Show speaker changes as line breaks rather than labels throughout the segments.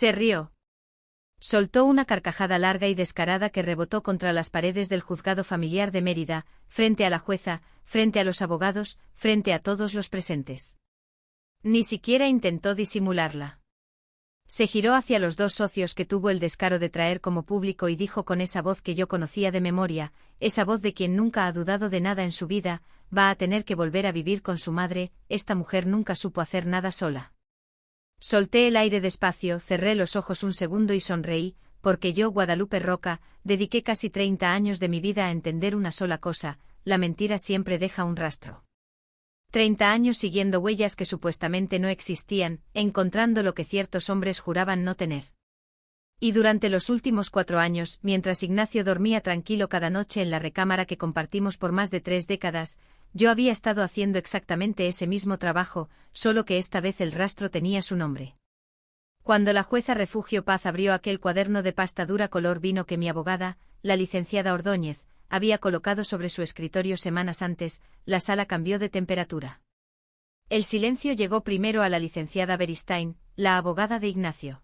Se rió. Soltó una carcajada larga y descarada que rebotó contra las paredes del juzgado familiar de Mérida, frente a la jueza, frente a los abogados, frente a todos los presentes. Ni siquiera intentó disimularla. Se giró hacia los dos socios que tuvo el descaro de traer como público y dijo con esa voz que yo conocía de memoria, esa voz de quien nunca ha dudado de nada en su vida, va a tener que volver a vivir con su madre, esta mujer nunca supo hacer nada sola. Solté el aire despacio, cerré los ojos un segundo y sonreí, porque yo, Guadalupe Roca, dediqué casi 30 años de mi vida a entender una sola cosa: la mentira siempre deja un rastro. 30 años siguiendo huellas que supuestamente no existían, encontrando lo que ciertos hombres juraban no tener. Y durante los últimos 4 años, mientras Ignacio dormía tranquilo cada noche en la recámara que compartimos por más de 3 décadas, yo había estado haciendo exactamente ese mismo trabajo, solo que esta vez el rastro tenía su nombre. Cuando la jueza Refugio Paz abrió aquel cuaderno de pasta dura color vino que mi abogada, la licenciada Ordóñez, había colocado sobre su escritorio semanas antes, la sala cambió de temperatura. El silencio llegó primero a la licenciada Beristain, la abogada de Ignacio.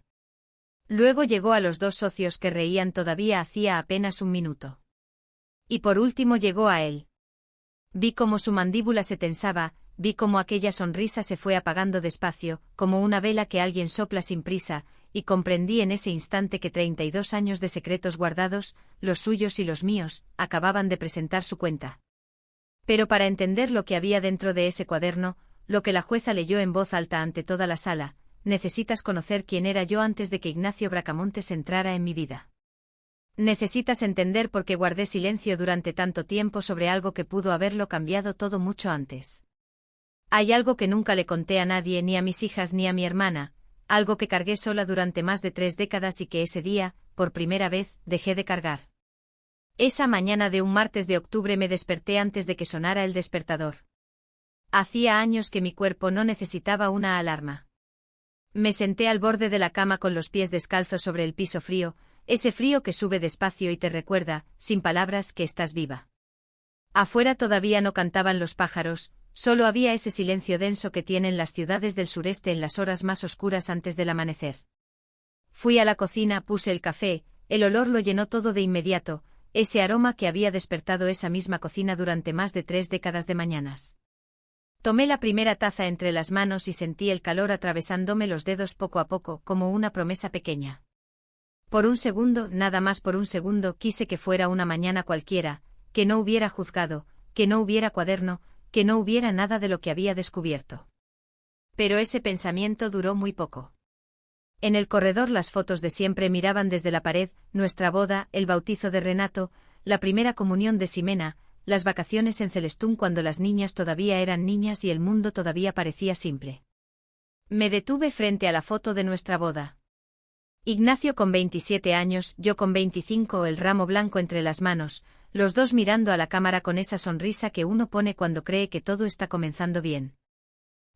Luego llegó a los dos socios que reían todavía hacía apenas un minuto. Y por último llegó a él. Vi cómo su mandíbula se tensaba, vi cómo aquella sonrisa se fue apagando despacio, como una vela que alguien sopla sin prisa, y comprendí en ese instante que 32 años de secretos guardados, los suyos y los míos, acababan de presentar su cuenta. Pero para entender lo que había dentro de ese cuaderno, lo que la jueza leyó en voz alta ante toda la sala, necesitas conocer quién era yo antes de que Ignacio Bracamontes entrara en mi vida. Necesitas entender por qué guardé silencio durante tanto tiempo sobre algo que pudo haberlo cambiado todo mucho antes. Hay algo que nunca le conté a nadie, ni a mis hijas ni a mi hermana, algo que cargué sola durante más de 3 décadas y que ese día, por primera vez, dejé de cargar. Esa mañana de un martes de octubre me desperté antes de que sonara el despertador. Hacía años que mi cuerpo no necesitaba una alarma. Me senté al borde de la cama con los pies descalzos sobre el piso frío, ese frío que sube despacio y te recuerda, sin palabras, que estás viva. Afuera todavía no cantaban los pájaros, solo había ese silencio denso que tienen las ciudades del sureste en las horas más oscuras antes del amanecer. Fui a la cocina, puse el café, el olor lo llenó todo de inmediato, ese aroma que había despertado esa misma cocina durante más de 3 décadas de mañanas. Tomé la primera taza entre las manos y sentí el calor atravesándome los dedos poco a poco, como una promesa pequeña. Por un segundo, nada más por un segundo, quise que fuera una mañana cualquiera, que no hubiera juzgado, que no hubiera cuaderno, que no hubiera nada de lo que había descubierto. Pero ese pensamiento duró muy poco. En el corredor las fotos de siempre miraban desde la pared, nuestra boda, el bautizo de Renato, la primera comunión de Ximena, las vacaciones en Celestún cuando las niñas todavía eran niñas y el mundo todavía parecía simple. Me detuve frente a la foto de nuestra boda. Ignacio con 27 años, yo con 25, el ramo blanco entre las manos, los dos mirando a la cámara con esa sonrisa que uno pone cuando cree que todo está comenzando bien.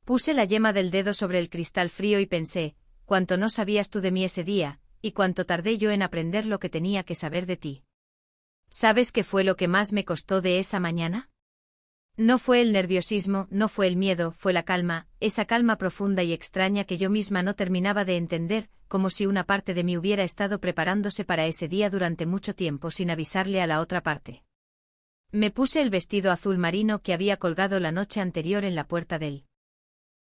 Puse la yema del dedo sobre el cristal frío y pensé, cuánto no sabías tú de mí ese día, y cuánto tardé yo en aprender lo que tenía que saber de ti. ¿Sabes qué fue lo que más me costó de esa mañana? No fue el nerviosismo, no fue el miedo, fue la calma, esa calma profunda y extraña que yo misma no terminaba de entender, como si una parte de mí hubiera estado preparándose para ese día durante mucho tiempo sin avisarle a la otra parte. Me puse el vestido azul marino que había colgado la noche anterior en la puerta del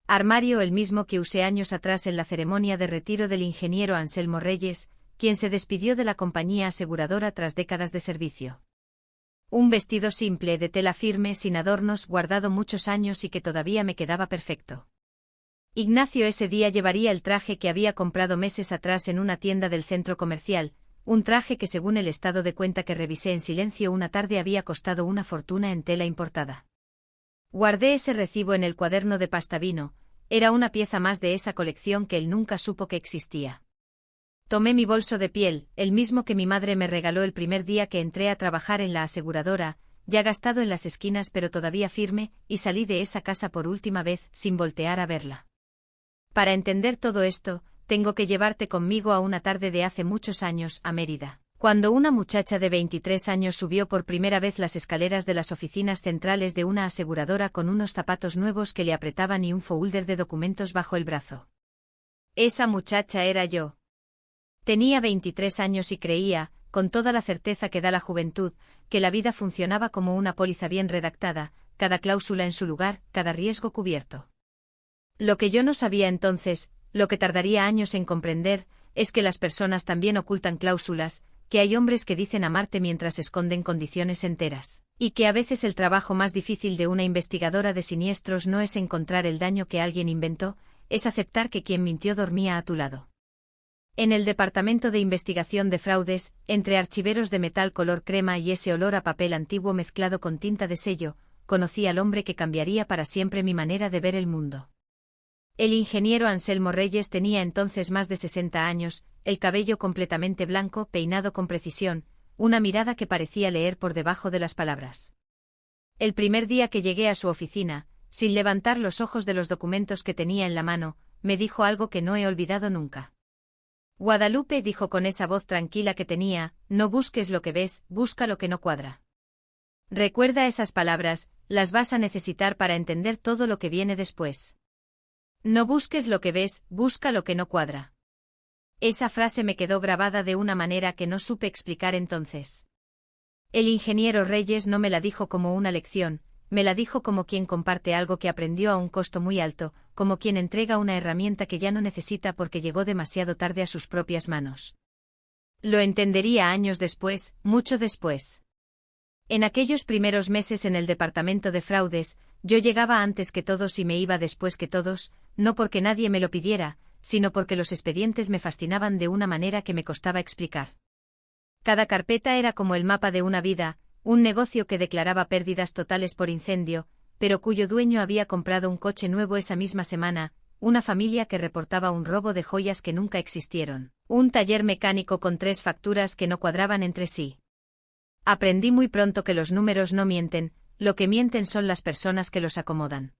armario, el mismo que usé años atrás en la ceremonia de retiro del ingeniero Anselmo Reyes, quien se despidió de la compañía aseguradora tras décadas de servicio. Un vestido simple de tela firme, sin adornos, guardado muchos años y que todavía me quedaba perfecto. Ignacio ese día llevaría el traje que había comprado meses atrás en una tienda del centro comercial, un traje que según el estado de cuenta que revisé en silencio una tarde había costado una fortuna en tela importada. Guardé ese recibo en el cuaderno de pasta vino, era una pieza más de esa colección que él nunca supo que existía. Tomé mi bolso de piel, el mismo que mi madre me regaló el primer día que entré a trabajar en la aseguradora, ya gastado en las esquinas pero todavía firme, y salí de esa casa por última vez, sin voltear a verla. Para entender todo esto, tengo que llevarte conmigo a una tarde de hace muchos años, a Mérida, cuando una muchacha de 23 años subió por primera vez las escaleras de las oficinas centrales de una aseguradora con unos zapatos nuevos que le apretaban y un folder de documentos bajo el brazo. Esa muchacha era yo. Tenía 23 años y creía, con toda la certeza que da la juventud, que la vida funcionaba como una póliza bien redactada, cada cláusula en su lugar, cada riesgo cubierto. Lo que yo no sabía entonces, lo que tardaría años en comprender, es que las personas también ocultan cláusulas, que hay hombres que dicen amarte mientras esconden condiciones enteras, y que a veces el trabajo más difícil de una investigadora de siniestros no es encontrar el daño que alguien inventó, es aceptar que quien mintió dormía a tu lado. En el departamento de investigación de fraudes, entre archiveros de metal color crema y ese olor a papel antiguo mezclado con tinta de sello, conocí al hombre que cambiaría para siempre mi manera de ver el mundo. El ingeniero Anselmo Reyes tenía entonces más de 60 años, el cabello completamente blanco, peinado con precisión, una mirada que parecía leer por debajo de las palabras. El primer día que llegué a su oficina, sin levantar los ojos de los documentos que tenía en la mano, me dijo algo que no he olvidado nunca. Guadalupe, dijo con esa voz tranquila que tenía, no busques lo que ves, busca lo que no cuadra. Recuerda esas palabras, las vas a necesitar para entender todo lo que viene después. No busques lo que ves, busca lo que no cuadra. Esa frase me quedó grabada de una manera que no supe explicar entonces. El ingeniero Reyes no me la dijo como una lección, me la dijo como quien comparte algo que aprendió a un costo muy alto, como quien entrega una herramienta que ya no necesita porque llegó demasiado tarde a sus propias manos. Lo entendería años después, mucho después. En aquellos primeros meses en el departamento de fraudes, yo llegaba antes que todos y me iba después que todos, no porque nadie me lo pidiera, sino porque los expedientes me fascinaban de una manera que me costaba explicar. Cada carpeta era como el mapa de una vida, un negocio que declaraba pérdidas totales por incendio, pero cuyo dueño había comprado un coche nuevo esa misma semana, una familia que reportaba un robo de joyas que nunca existieron, un taller mecánico con 3 facturas que no cuadraban entre sí. Aprendí muy pronto que los números no mienten, lo que mienten son las personas que los acomodan.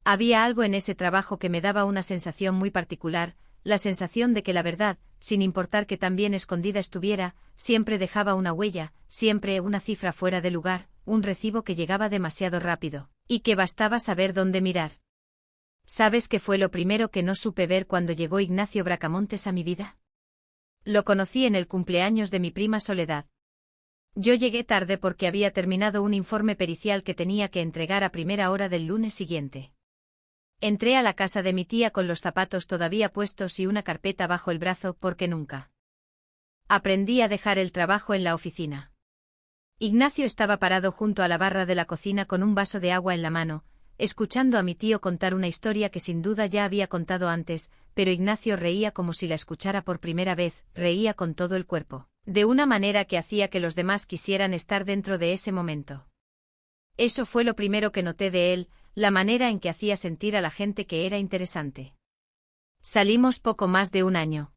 Había algo en ese trabajo que me daba una sensación muy particular, la sensación de que la verdad, sin importar que tan bien escondida estuviera, siempre dejaba una huella, siempre una cifra fuera de lugar, un recibo que llegaba demasiado rápido, y que bastaba saber dónde mirar. ¿Sabes qué fue lo primero que no supe ver cuando llegó Ignacio Bracamontes a mi vida? Lo conocí en el cumpleaños de mi prima Soledad. Yo llegué tarde porque había terminado un informe pericial que tenía que entregar a primera hora del lunes siguiente. Entré a la casa de mi tía con los zapatos todavía puestos y una carpeta bajo el brazo porque nunca aprendí a dejar el trabajo en la oficina. Ignacio estaba parado junto a la barra de la cocina con un vaso de agua en la mano, escuchando a mi tío contar una historia que sin duda ya había contado antes, pero Ignacio reía como si la escuchara por primera vez, reía con todo el cuerpo, de una manera que hacía que los demás quisieran estar dentro de ese momento. Eso fue lo primero que noté de él, la manera en que hacía sentir a la gente que era interesante. Salimos poco más de un año.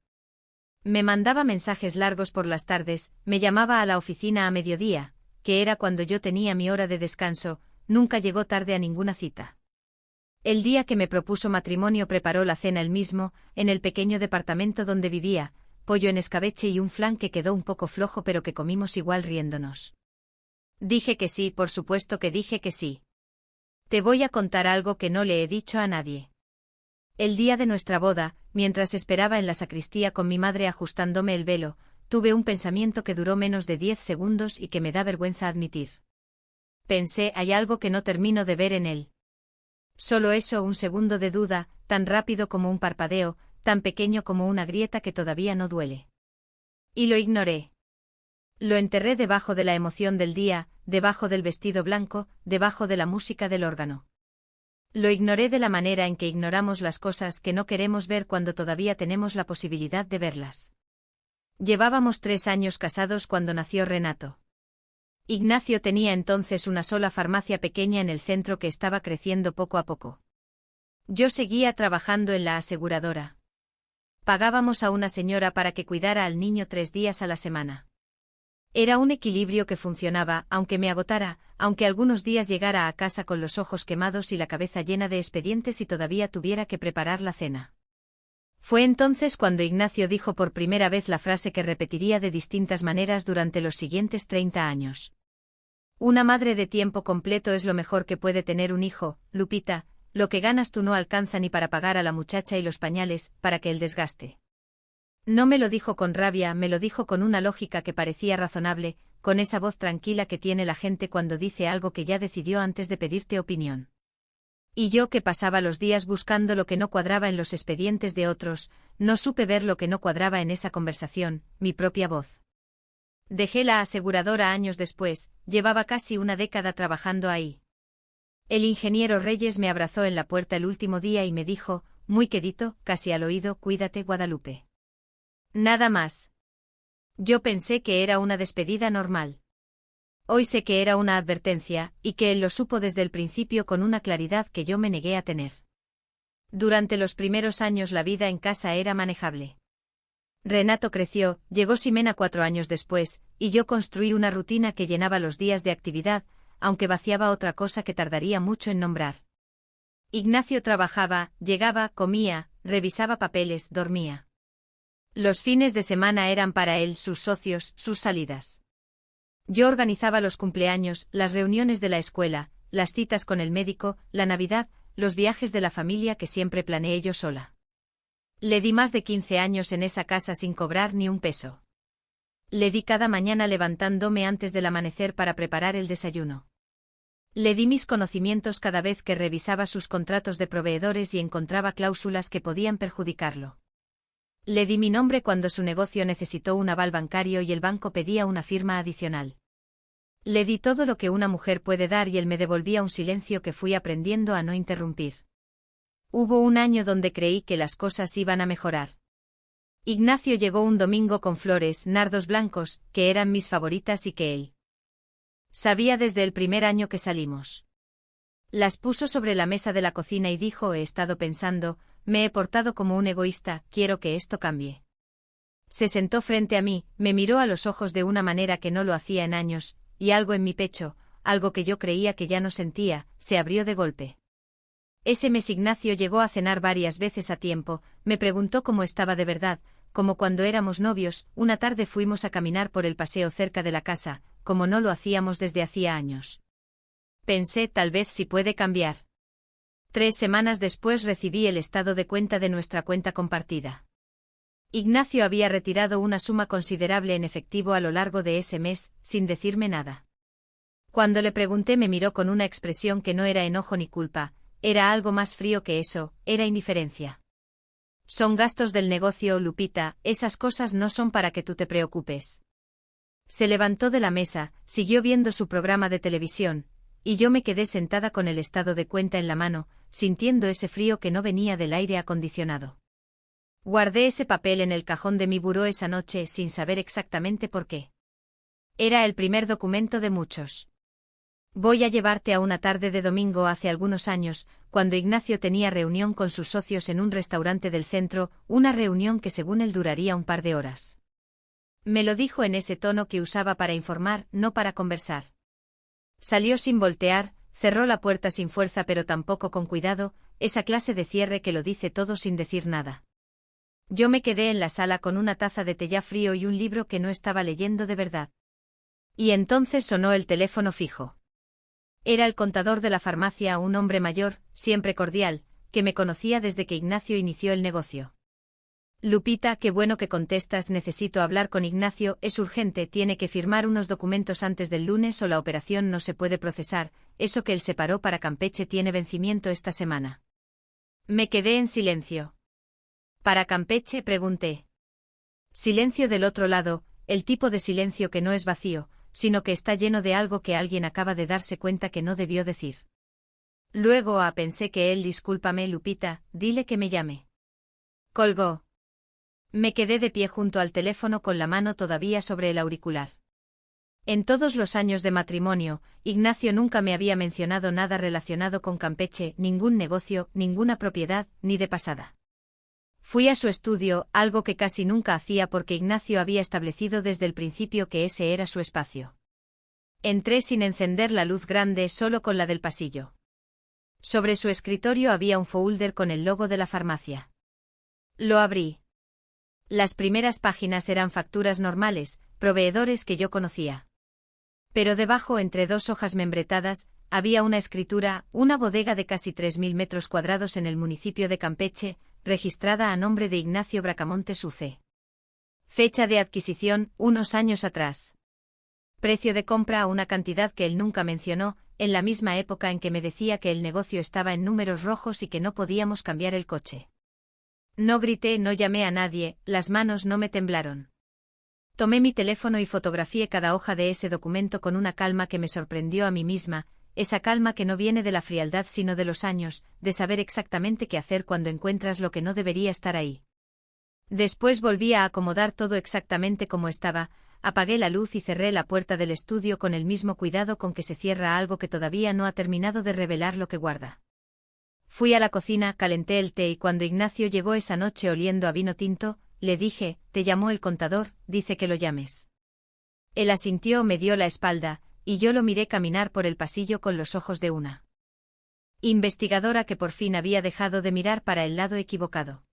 Me mandaba mensajes largos por las tardes, me llamaba a la oficina a mediodía, que era cuando yo tenía mi hora de descanso, nunca llegó tarde a ninguna cita. El día que me propuso matrimonio preparó la cena él mismo, en el pequeño departamento donde vivía, pollo en escabeche y un flan que quedó un poco flojo pero que comimos igual riéndonos. Dije que sí, por supuesto que dije que sí. Te voy a contar algo que no le he dicho a nadie. El día de nuestra boda, mientras esperaba en la sacristía con mi madre ajustándome el velo, tuve un pensamiento que duró menos de 10 segundos y que me da vergüenza admitir. Pensé, hay algo que no termino de ver en él. Solo eso, un segundo de duda, tan rápido como un parpadeo, tan pequeño como una grieta que todavía no duele. Y lo ignoré. Lo enterré debajo de la emoción del día, debajo del vestido blanco, debajo de la música del órgano. Lo ignoré de la manera en que ignoramos las cosas que no queremos ver cuando todavía tenemos la posibilidad de verlas. Llevábamos 3 años casados cuando nació Renato. Ignacio tenía entonces una sola farmacia pequeña en el centro que estaba creciendo poco a poco. Yo seguía trabajando en la aseguradora. Pagábamos a una señora para que cuidara al niño 3 días a la semana. Era un equilibrio que funcionaba, aunque me agotara, aunque algunos días llegara a casa con los ojos quemados y la cabeza llena de expedientes y todavía tuviera que preparar la cena. Fue entonces cuando Ignacio dijo por primera vez la frase que repetiría de distintas maneras durante los siguientes 30 años. Una madre de tiempo completo es lo mejor que puede tener un hijo, Lupita, lo que ganas tú no alcanza ni para pagar a la muchacha y los pañales, para que el desgaste. No me lo dijo con rabia, me lo dijo con una lógica que parecía razonable, con esa voz tranquila que tiene la gente cuando dice algo que ya decidió antes de pedirte opinión. Y yo, que pasaba los días buscando lo que no cuadraba en los expedientes de otros, no supe ver lo que no cuadraba en esa conversación, mi propia voz. Dejé la aseguradora años después, llevaba casi una década trabajando ahí. El ingeniero Reyes me abrazó en la puerta el último día y me dijo, muy quedito, casi al oído, cuídate, Guadalupe. Nada más. Yo pensé que era una despedida normal. Hoy sé que era una advertencia, y que él lo supo desde el principio con una claridad que yo me negué a tener. Durante los primeros años la vida en casa era manejable. Renato creció, llegó Ximena 4 años después, y yo construí una rutina que llenaba los días de actividad, aunque vaciaba otra cosa que tardaría mucho en nombrar. Ignacio trabajaba, llegaba, comía, revisaba papeles, dormía. Los fines de semana eran para él sus socios, sus salidas. Yo organizaba los cumpleaños, las reuniones de la escuela, las citas con el médico, la Navidad, los viajes de la familia que siempre planeé yo sola. Le di más de 15 años en esa casa sin cobrar ni un peso. Le di cada mañana levantándome antes del amanecer para preparar el desayuno. Le di mis conocimientos cada vez que revisaba sus contratos de proveedores y encontraba cláusulas que podían perjudicarlo. Le di mi nombre cuando su negocio necesitó un aval bancario y el banco pedía una firma adicional. Le di todo lo que una mujer puede dar y él me devolvía un silencio que fui aprendiendo a no interrumpir. Hubo un año donde creí que las cosas iban a mejorar. Ignacio llegó un domingo con flores, nardos blancos, que eran mis favoritas y que él sabía desde el primer año que salimos. Las puso sobre la mesa de la cocina y dijo: he estado pensando, me he portado como un egoísta, quiero que esto cambie. Se sentó frente a mí, me miró a los ojos de una manera que no lo hacía en años, y algo en mi pecho, algo que yo creía que ya no sentía, se abrió de golpe. Ese mes Ignacio llegó a cenar varias veces a tiempo, me preguntó cómo estaba de verdad, como cuando éramos novios. Una tarde fuimos a caminar por el paseo cerca de la casa, como no lo hacíamos desde hacía años. Pensé, tal vez sí puede cambiar. 3 semanas después recibí el estado de cuenta de nuestra cuenta compartida. Ignacio había retirado una suma considerable en efectivo a lo largo de ese mes, sin decirme nada. Cuando le pregunté me miró con una expresión que no era enojo ni culpa, era algo más frío que eso, era indiferencia. Son gastos del negocio, Lupita, esas cosas no son para que tú te preocupes. Se levantó de la mesa, siguió viendo su programa de televisión, y yo me quedé sentada con el estado de cuenta en la mano, sintiendo ese frío que no venía del aire acondicionado. Guardé ese papel en el cajón de mi buró esa noche sin saber exactamente por qué. Era el primer documento de muchos. Voy a llevarte a una tarde de domingo hace algunos años, cuando Ignacio tenía reunión con sus socios en un restaurante del centro, una reunión que según él duraría un par de horas. Me lo dijo en ese tono que usaba para informar, no para conversar. Salió sin voltear, cerró la puerta sin fuerza pero tampoco con cuidado, esa clase de cierre que lo dice todo sin decir nada. Yo me quedé en la sala con una taza de té ya frío y un libro que no estaba leyendo de verdad. Y entonces sonó el teléfono fijo. Era el contador de la farmacia, un hombre mayor, siempre cordial, que me conocía desde que Ignacio inició el negocio. Lupita, qué bueno que contestas, necesito hablar con Ignacio, es urgente, tiene que firmar unos documentos antes del lunes o la operación no se puede procesar, eso que él separó para Campeche tiene vencimiento esta semana. Me quedé en silencio. ¿Para Campeche?, pregunté. Silencio del otro lado, el tipo de silencio que no es vacío, sino que está lleno de algo que alguien acaba de darse cuenta que no debió decir. Luego pensé que él, discúlpame Lupita, dile que me llame. Colgó. Me quedé de pie junto al teléfono con la mano todavía sobre el auricular. En todos los años de matrimonio, Ignacio nunca me había mencionado nada relacionado con Campeche, ningún negocio, ninguna propiedad, ni de pasada. Fui a su estudio, algo que casi nunca hacía porque Ignacio había establecido desde el principio que ese era su espacio. Entré sin encender la luz grande, solo con la del pasillo. Sobre su escritorio había un folder con el logo de la farmacia. Lo abrí. Las primeras páginas eran facturas normales, proveedores que yo conocía. Pero debajo, entre 2 hojas membretadas, había una escritura, una bodega de casi 3.000 metros cuadrados en el municipio de Campeche, registrada a nombre de Ignacio Bracamontes UC. Fecha de adquisición, unos años atrás. Precio de compra, una cantidad que él nunca mencionó, en la misma época en que me decía que el negocio estaba en números rojos y que no podíamos cambiar el coche. No grité, no llamé a nadie, las manos no me temblaron. Tomé mi teléfono y fotografié cada hoja de ese documento con una calma que me sorprendió a mí misma, esa calma que no viene de la frialdad sino de los años, de saber exactamente qué hacer cuando encuentras lo que no debería estar ahí. Después volví a acomodar todo exactamente como estaba, apagué la luz y cerré la puerta del estudio con el mismo cuidado con que se cierra algo que todavía no ha terminado de revelar lo que guarda. Fui a la cocina, calenté el té y cuando Ignacio llegó esa noche oliendo a vino tinto, le dije, «Te llamó el contador, dice que lo llames». Él asintió, me dio la espalda, y yo lo miré caminar por el pasillo con los ojos de una investigadora que por fin había dejado de mirar para el lado equivocado.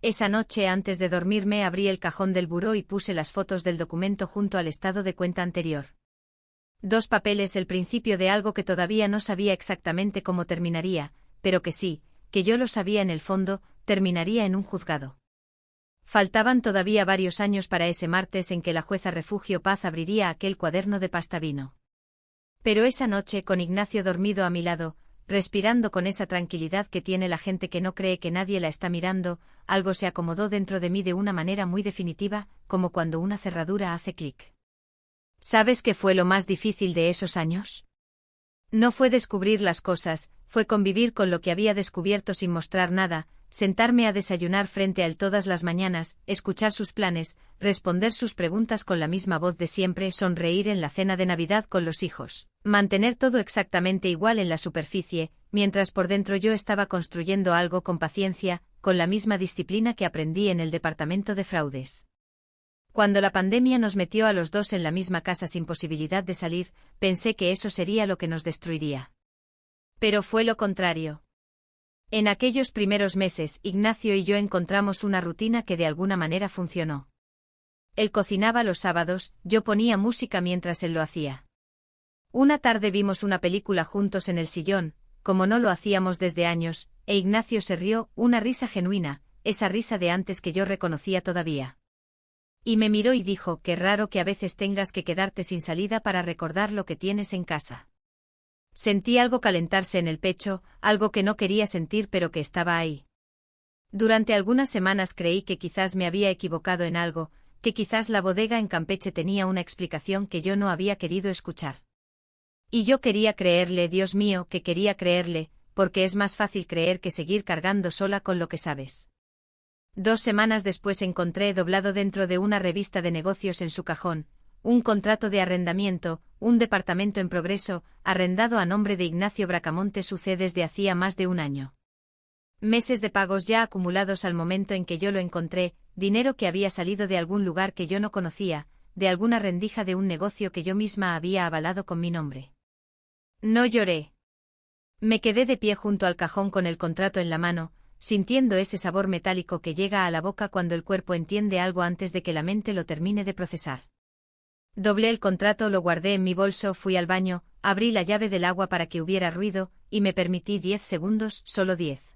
Esa noche antes de dormirme abrí el cajón del buró y puse las fotos del documento junto al estado de cuenta anterior. 2 papeles, el principio de algo que todavía no sabía exactamente cómo terminaría, pero que sí, que yo lo sabía en el fondo, terminaría en un juzgado. Faltaban todavía varios años para ese martes en que la jueza Refugio Paz abriría aquel cuaderno de pasta vino. Pero esa noche, con Ignacio dormido a mi lado, respirando con esa tranquilidad que tiene la gente que no cree que nadie la está mirando, algo se acomodó dentro de mí de una manera muy definitiva, como cuando una cerradura hace clic. ¿Sabes qué fue lo más difícil de esos años? No fue descubrir las cosas, fue convivir con lo que había descubierto sin mostrar nada, sentarme a desayunar frente a él todas las mañanas, escuchar sus planes, responder sus preguntas con la misma voz de siempre, sonreír en la cena de Navidad con los hijos, mantener todo exactamente igual en la superficie, mientras por dentro yo estaba construyendo algo con paciencia, con la misma disciplina que aprendí en el departamento de fraudes. Cuando la pandemia nos metió a los dos en la misma casa sin posibilidad de salir, pensé que eso sería lo que nos destruiría. Pero fue lo contrario. En aquellos primeros meses, Ignacio y yo encontramos una rutina que de alguna manera funcionó. Él cocinaba los sábados, yo ponía música mientras él lo hacía. Una tarde vimos una película juntos en el sillón, como no lo hacíamos desde años, e Ignacio se rió, una risa genuina, esa risa de antes que yo reconocía todavía. Y me miró y dijo, qué raro que a veces tengas que quedarte sin salida para recordar lo que tienes en casa. Sentí algo calentarse en el pecho, algo que no quería sentir pero que estaba ahí. Durante algunas semanas creí que quizás me había equivocado en algo, que quizás la bodega en Campeche tenía una explicación que yo no había querido escuchar. Y yo quería creerle, Dios mío, que quería creerle, porque es más fácil creer que seguir cargando sola con lo que sabes. 2 semanas después encontré doblado dentro de una revista de negocios en su cajón, un contrato de arrendamiento, un departamento en progreso, arrendado a nombre de Ignacio Bracamonte Sucé desde hacía más de un año. Meses de pagos ya acumulados al momento en que yo lo encontré, dinero que había salido de algún lugar que yo no conocía, de alguna rendija de un negocio que yo misma había avalado con mi nombre. No lloré. Me quedé de pie junto al cajón con el contrato en la mano, sintiendo ese sabor metálico que llega a la boca cuando el cuerpo entiende algo antes de que la mente lo termine de procesar. Doblé el contrato, lo guardé en mi bolso, fui al baño, abrí la llave del agua para que hubiera ruido, y me permití 10 segundos, solo 10.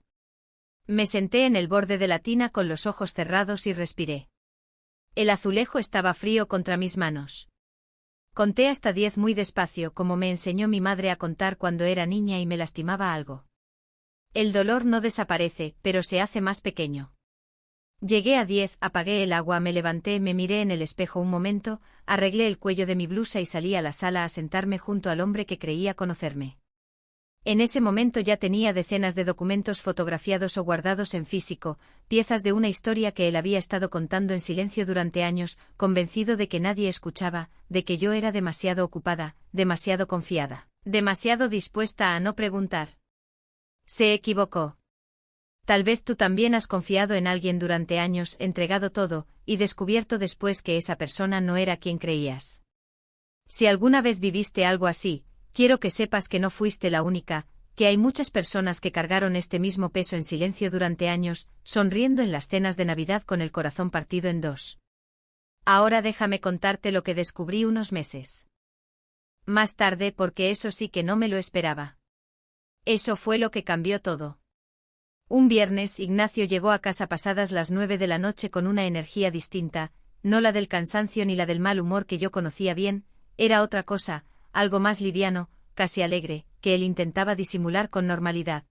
Me senté en el borde de la tina con los ojos cerrados y respiré. El azulejo estaba frío contra mis manos. Conté hasta 10 muy despacio, como me enseñó mi madre a contar cuando era niña y me lastimaba algo. El dolor no desaparece, pero se hace más pequeño. Llegué a 10, apagué el agua, me levanté, me miré en el espejo un momento, arreglé el cuello de mi blusa y salí a la sala a sentarme junto al hombre que creía conocerme. En ese momento ya tenía decenas de documentos fotografiados o guardados en físico, piezas de una historia que él había estado contando en silencio durante años, convencido de que nadie escuchaba, de que yo era demasiado ocupada, demasiado confiada, demasiado dispuesta a no preguntar. Se equivocó. Tal vez tú también has confiado en alguien durante años, entregado todo, y descubierto después que esa persona no era quien creías. Si alguna vez viviste algo así, quiero que sepas que no fuiste la única, que hay muchas personas que cargaron este mismo peso en silencio durante años, sonriendo en las cenas de Navidad con el corazón partido en 2. Ahora déjame contarte lo que descubrí unos meses más tarde, porque eso sí que no me lo esperaba. Eso fue lo que cambió todo. Un viernes Ignacio llegó a casa pasadas las 9 de la noche con una energía distinta, no la del cansancio ni la del mal humor que yo conocía bien, era otra cosa, algo más liviano, casi alegre, que él intentaba disimular con normalidad.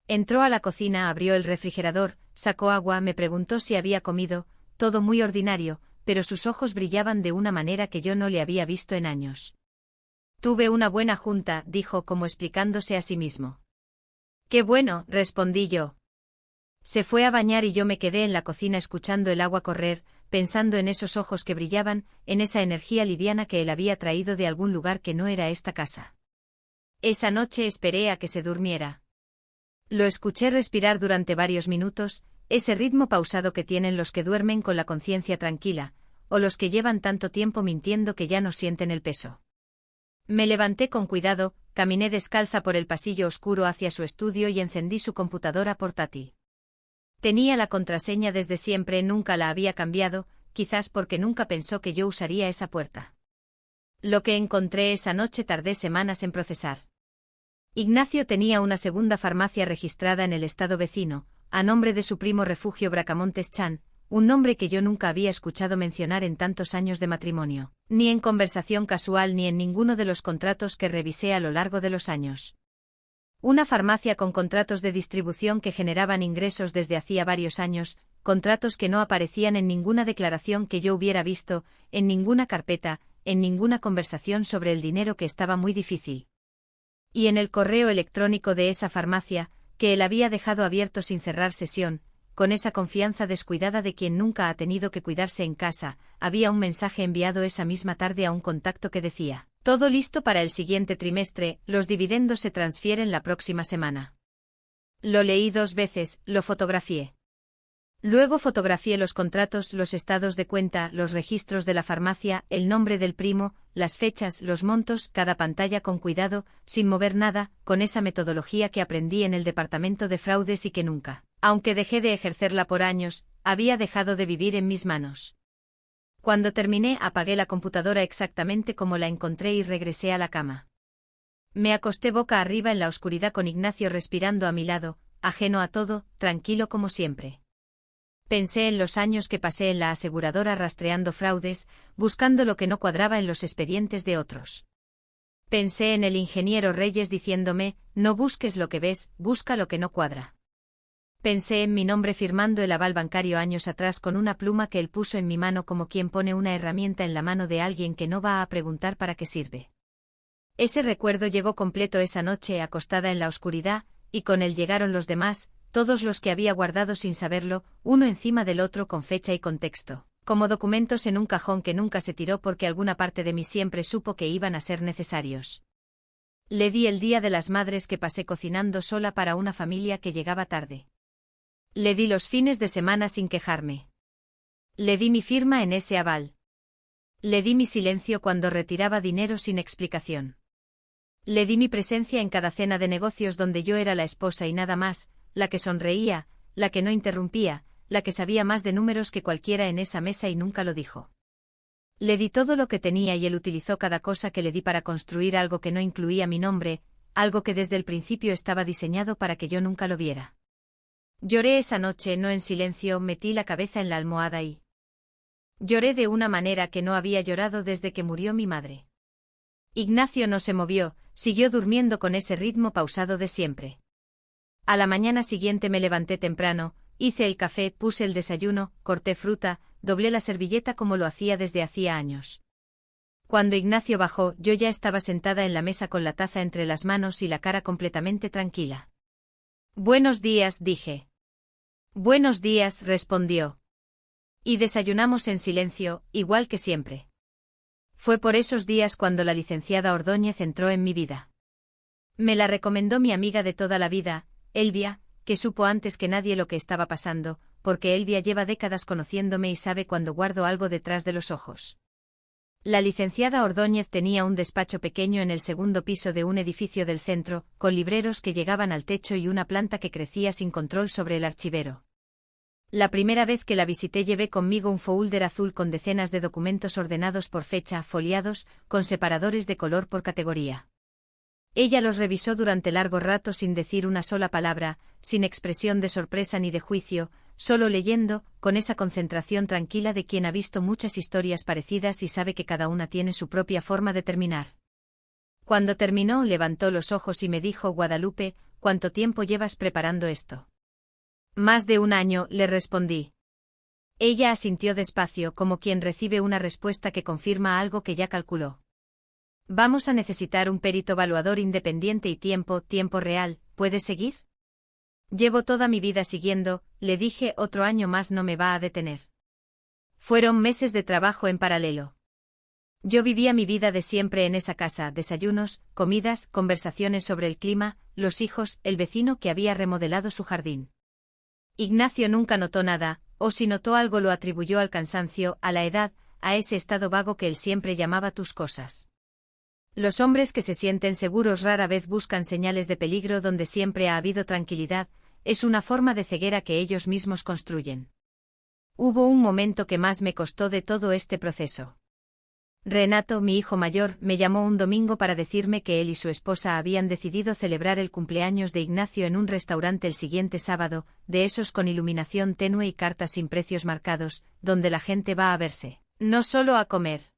Entró a la cocina, abrió el refrigerador, sacó agua, me preguntó si había comido, todo muy ordinario, pero sus ojos brillaban de una manera que yo no le había visto en años. Tuve una buena junta, dijo como explicándose a sí mismo. Qué bueno, respondí yo. Se fue a bañar y yo me quedé en la cocina escuchando el agua correr, pensando en esos ojos que brillaban, en esa energía liviana que él había traído de algún lugar que no era esta casa. Esa noche esperé a que se durmiera. Lo escuché respirar durante varios minutos, ese ritmo pausado que tienen los que duermen con la conciencia tranquila, o los que llevan tanto tiempo mintiendo que ya no sienten el peso. Me levanté con cuidado, caminé descalza por el pasillo oscuro hacia su estudio y encendí su computadora portátil. Tenía la contraseña desde siempre, nunca la había cambiado, quizás porque nunca pensó que yo usaría esa puerta. Lo que encontré esa noche tardé semanas en procesar. Ignacio tenía una segunda farmacia registrada en el estado vecino, a nombre de su primo Refugio Bracamontes Chan, un nombre que yo nunca había escuchado mencionar en tantos años de matrimonio, ni en conversación casual ni en ninguno de los contratos que revisé a lo largo de los años. Una farmacia con contratos de distribución que generaban ingresos desde hacía varios años, contratos que no aparecían en ninguna declaración que yo hubiera visto, en ninguna carpeta, en ninguna conversación sobre el dinero, que estaba muy difícil. Y en el correo electrónico de esa farmacia, que él había dejado abierto sin cerrar sesión, con esa confianza descuidada de quien nunca ha tenido que cuidarse en casa, había un mensaje enviado esa misma tarde a un contacto que decía: todo listo para el siguiente trimestre, los dividendos se transfieren la próxima semana. Lo leí 2 veces, lo fotografié. Luego fotografié los contratos, los estados de cuenta, los registros de la farmacia, el nombre del primo, las fechas, los montos, cada pantalla con cuidado, sin mover nada, con esa metodología que aprendí en el departamento de fraudes y que nunca, aunque dejé de ejercerla por años, había dejado de vivir en mis manos. Cuando terminé, apagué la computadora exactamente como la encontré y regresé a la cama. Me acosté boca arriba en la oscuridad con Ignacio respirando a mi lado, ajeno a todo, tranquilo como siempre. Pensé en los años que pasé en la aseguradora rastreando fraudes, buscando lo que no cuadraba en los expedientes de otros. Pensé en el ingeniero Reyes diciéndome: no busques lo que ves, busca lo que no cuadra. Pensé en mi nombre firmando el aval bancario años atrás con una pluma que él puso en mi mano como quien pone una herramienta en la mano de alguien que no va a preguntar para qué sirve. Ese recuerdo llegó completo esa noche acostada en la oscuridad, y con él llegaron los demás, todos los que había guardado sin saberlo, uno encima del otro con fecha y contexto, como documentos en un cajón que nunca se tiró porque alguna parte de mí siempre supo que iban a ser necesarios. Le di el Día de las Madres que pasé cocinando sola para una familia que llegaba tarde. Le di los fines de semana sin quejarme. Le di mi firma en ese aval. Le di mi silencio cuando retiraba dinero sin explicación. Le di mi presencia en cada cena de negocios donde yo era la esposa y nada más, la que sonreía, la que no interrumpía, la que sabía más de números que cualquiera en esa mesa y nunca lo dijo. Le di todo lo que tenía y él utilizó cada cosa que le di para construir algo que no incluía mi nombre, algo que desde el principio estaba diseñado para que yo nunca lo viera. Lloré esa noche, no en silencio, metí la cabeza en la almohada y lloré de una manera que no había llorado desde que murió mi madre. Ignacio no se movió, siguió durmiendo con ese ritmo pausado de siempre. A la mañana siguiente me levanté temprano, hice el café, puse el desayuno, corté fruta, doblé la servilleta como lo hacía desde hacía años. Cuando Ignacio bajó, yo ya estaba sentada en la mesa con la taza entre las manos y la cara completamente tranquila. Buenos días, dije. Buenos días, respondió. Y desayunamos en silencio, igual que siempre. Fue por esos días cuando la licenciada Ordóñez entró en mi vida. Me la recomendó mi amiga de toda la vida, Elvia, que supo antes que nadie lo que estaba pasando, porque Elvia lleva décadas conociéndome y sabe cuando guardo algo detrás de los ojos. La licenciada Ordóñez tenía un despacho pequeño en el segundo piso de un edificio del centro, con libreros que llegaban al techo y una planta que crecía sin control sobre el archivero. La primera vez que la visité llevé conmigo un folder azul con decenas de documentos ordenados por fecha, foliados, con separadores de color por categoría. Ella los revisó durante largo rato sin decir una sola palabra, sin expresión de sorpresa ni de juicio, solo leyendo, con esa concentración tranquila de quien ha visto muchas historias parecidas y sabe que cada una tiene su propia forma de terminar. Cuando terminó, levantó los ojos y me dijo: Guadalupe, ¿cuánto tiempo llevas preparando esto? Más de un año, le respondí. Ella asintió despacio, como quien recibe una respuesta que confirma algo que ya calculó. Vamos a necesitar un perito evaluador independiente y tiempo real, ¿puedes seguir? Llevo toda mi vida siguiendo, le dije, otro año más no me va a detener. Fueron meses de trabajo en paralelo. Yo vivía mi vida de siempre en esa casa, desayunos, comidas, conversaciones sobre el clima, los hijos, el vecino que había remodelado su jardín. Ignacio nunca notó nada, o si notó algo lo atribuyó al cansancio, a la edad, a ese estado vago que él siempre llamaba tus cosas. Los hombres que se sienten seguros rara vez buscan señales de peligro donde siempre ha habido tranquilidad, es una forma de ceguera que ellos mismos construyen. Hubo un momento que más me costó de todo este proceso. Renato, mi hijo mayor, me llamó un domingo para decirme que él y su esposa habían decidido celebrar el cumpleaños de Ignacio en un restaurante el siguiente sábado, de esos con iluminación tenue y cartas sin precios marcados, donde la gente va a verse, no solo a comer.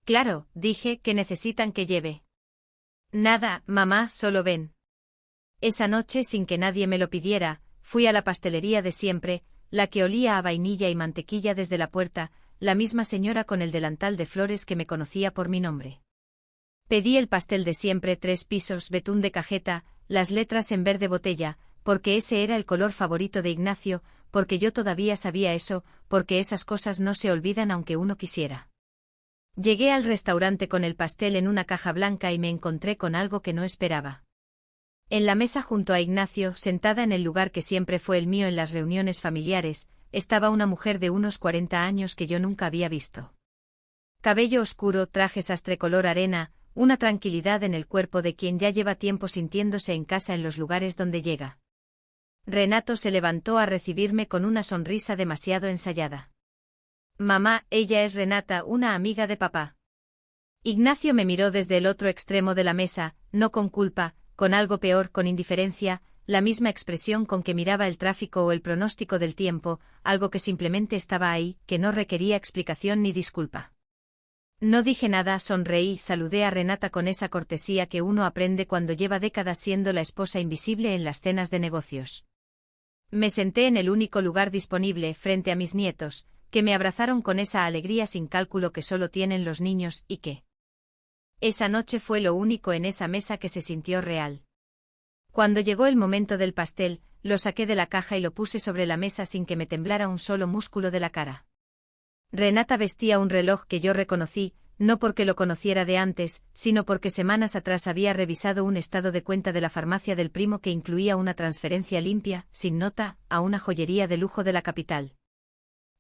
Claro, dije, ¿qué necesitan que lleve? Nada, mamá, solo ven. Esa noche, sin que nadie me lo pidiera, fui a la pastelería de siempre, la que olía a vainilla y mantequilla desde la puerta, la misma señora con el delantal de flores que me conocía por mi nombre. Pedí el pastel de siempre, 3 pisos, betún de cajeta, las letras en verde botella, porque ese era el color favorito de Ignacio, porque yo todavía sabía eso, porque esas cosas no se olvidan aunque uno quisiera. Llegué al restaurante con el pastel en una caja blanca y me encontré con algo que no esperaba. En la mesa junto a Ignacio, sentada en el lugar que siempre fue el mío en las reuniones familiares, estaba una mujer de unos 40 años que yo nunca había visto. Cabello oscuro, traje sastre color arena, una tranquilidad en el cuerpo de quien ya lleva tiempo sintiéndose en casa en los lugares donde llega. Renato se levantó a recibirme con una sonrisa demasiado ensayada. Mamá, ella es Renata, una amiga de papá. Ignacio me miró desde el otro extremo de la mesa, no con culpa, con algo peor, con indiferencia, la misma expresión con que miraba el tráfico o el pronóstico del tiempo, algo que simplemente estaba ahí, que no requería explicación ni disculpa. No dije nada, sonreí, saludé a Renata con esa cortesía que uno aprende cuando lleva décadas siendo la esposa invisible en las cenas de negocios. Me senté en el único lugar disponible, frente a mis nietos, que me abrazaron con esa alegría sin cálculo que solo tienen los niños, y que esa noche fue lo único en esa mesa que se sintió real. Cuando llegó el momento del pastel, lo saqué de la caja y lo puse sobre la mesa sin que me temblara un solo músculo de la cara. Renata vestía un reloj que yo reconocí, no porque lo conociera de antes, sino porque semanas atrás había revisado un estado de cuenta de la farmacia del primo que incluía una transferencia limpia, sin nota, a una joyería de lujo de la capital.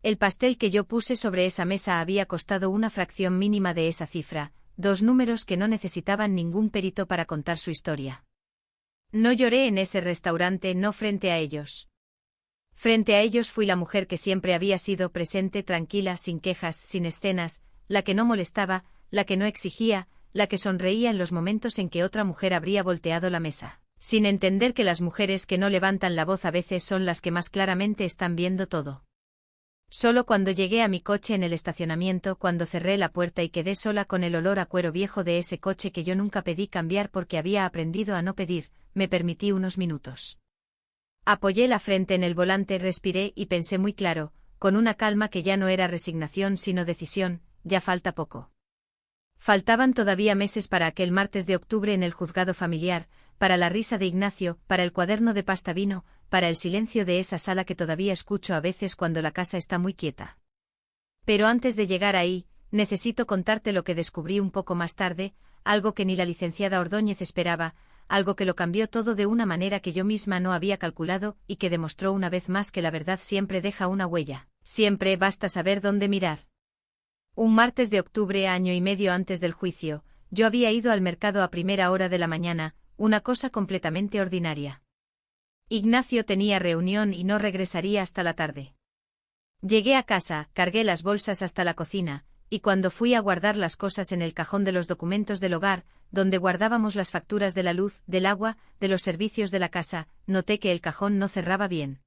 El pastel que yo puse sobre esa mesa había costado una fracción mínima de esa cifra, 2 números que no necesitaban ningún perito para contar su historia. No lloré en ese restaurante, no frente a ellos. Frente a ellos fui la mujer que siempre había sido presente, tranquila, sin quejas, sin escenas, la que no molestaba, la que no exigía, la que sonreía en los momentos en que otra mujer habría volteado la mesa, sin entender que las mujeres que no levantan la voz a veces son las que más claramente están viendo todo. Solo cuando llegué a mi coche en el estacionamiento, cuando cerré la puerta y quedé sola con el olor a cuero viejo de ese coche que yo nunca pedí cambiar porque había aprendido a no pedir, me permití unos minutos. Apoyé la frente en el volante, respiré y pensé muy claro, con una calma que ya no era resignación sino decisión, ya falta poco. Faltaban todavía meses para aquel martes de octubre en el juzgado familiar, para la risa de Ignacio, para el cuaderno de pasta vino, para el silencio de esa sala que todavía escucho a veces cuando la casa está muy quieta. Pero antes de llegar ahí, necesito contarte lo que descubrí un poco más tarde, algo que ni la licenciada Ordóñez esperaba, algo que lo cambió todo de una manera que yo misma no había calculado y que demostró una vez más que la verdad siempre deja una huella, siempre basta saber dónde mirar. Un martes de octubre, año y medio antes del juicio, yo había ido al mercado a primera hora de la mañana, una cosa completamente ordinaria. Ignacio tenía reunión y no regresaría hasta la tarde. Llegué a casa, cargué las bolsas hasta la cocina, y cuando fui a guardar las cosas en el cajón de los documentos del hogar, donde guardábamos las facturas de la luz, del agua, de los servicios de la casa, noté que el cajón no cerraba bien.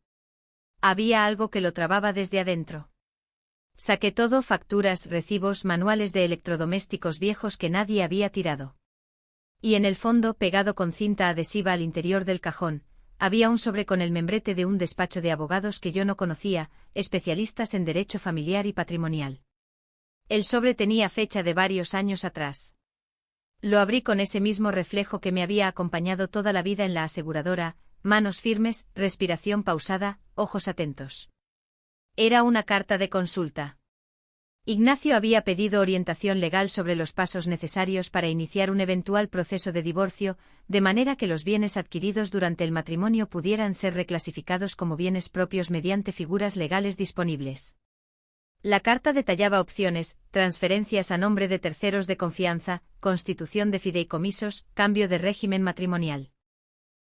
Había algo que lo trababa desde adentro. Saqué todo: facturas, recibos, manuales de electrodomésticos viejos que nadie había tirado. Y en el fondo, pegado con cinta adhesiva al interior del cajón, había un sobre con el membrete de un despacho de abogados que yo no conocía, especialistas en derecho familiar y patrimonial. El sobre tenía fecha de varios años atrás. Lo abrí con ese mismo reflejo que me había acompañado toda la vida en la aseguradora: manos firmes, respiración pausada, ojos atentos. Era una carta de consulta. Ignacio había pedido orientación legal sobre los pasos necesarios para iniciar un eventual proceso de divorcio, de manera que los bienes adquiridos durante el matrimonio pudieran ser reclasificados como bienes propios mediante figuras legales disponibles. La carta detallaba opciones: transferencias a nombre de terceros de confianza, constitución de fideicomisos, cambio de régimen matrimonial.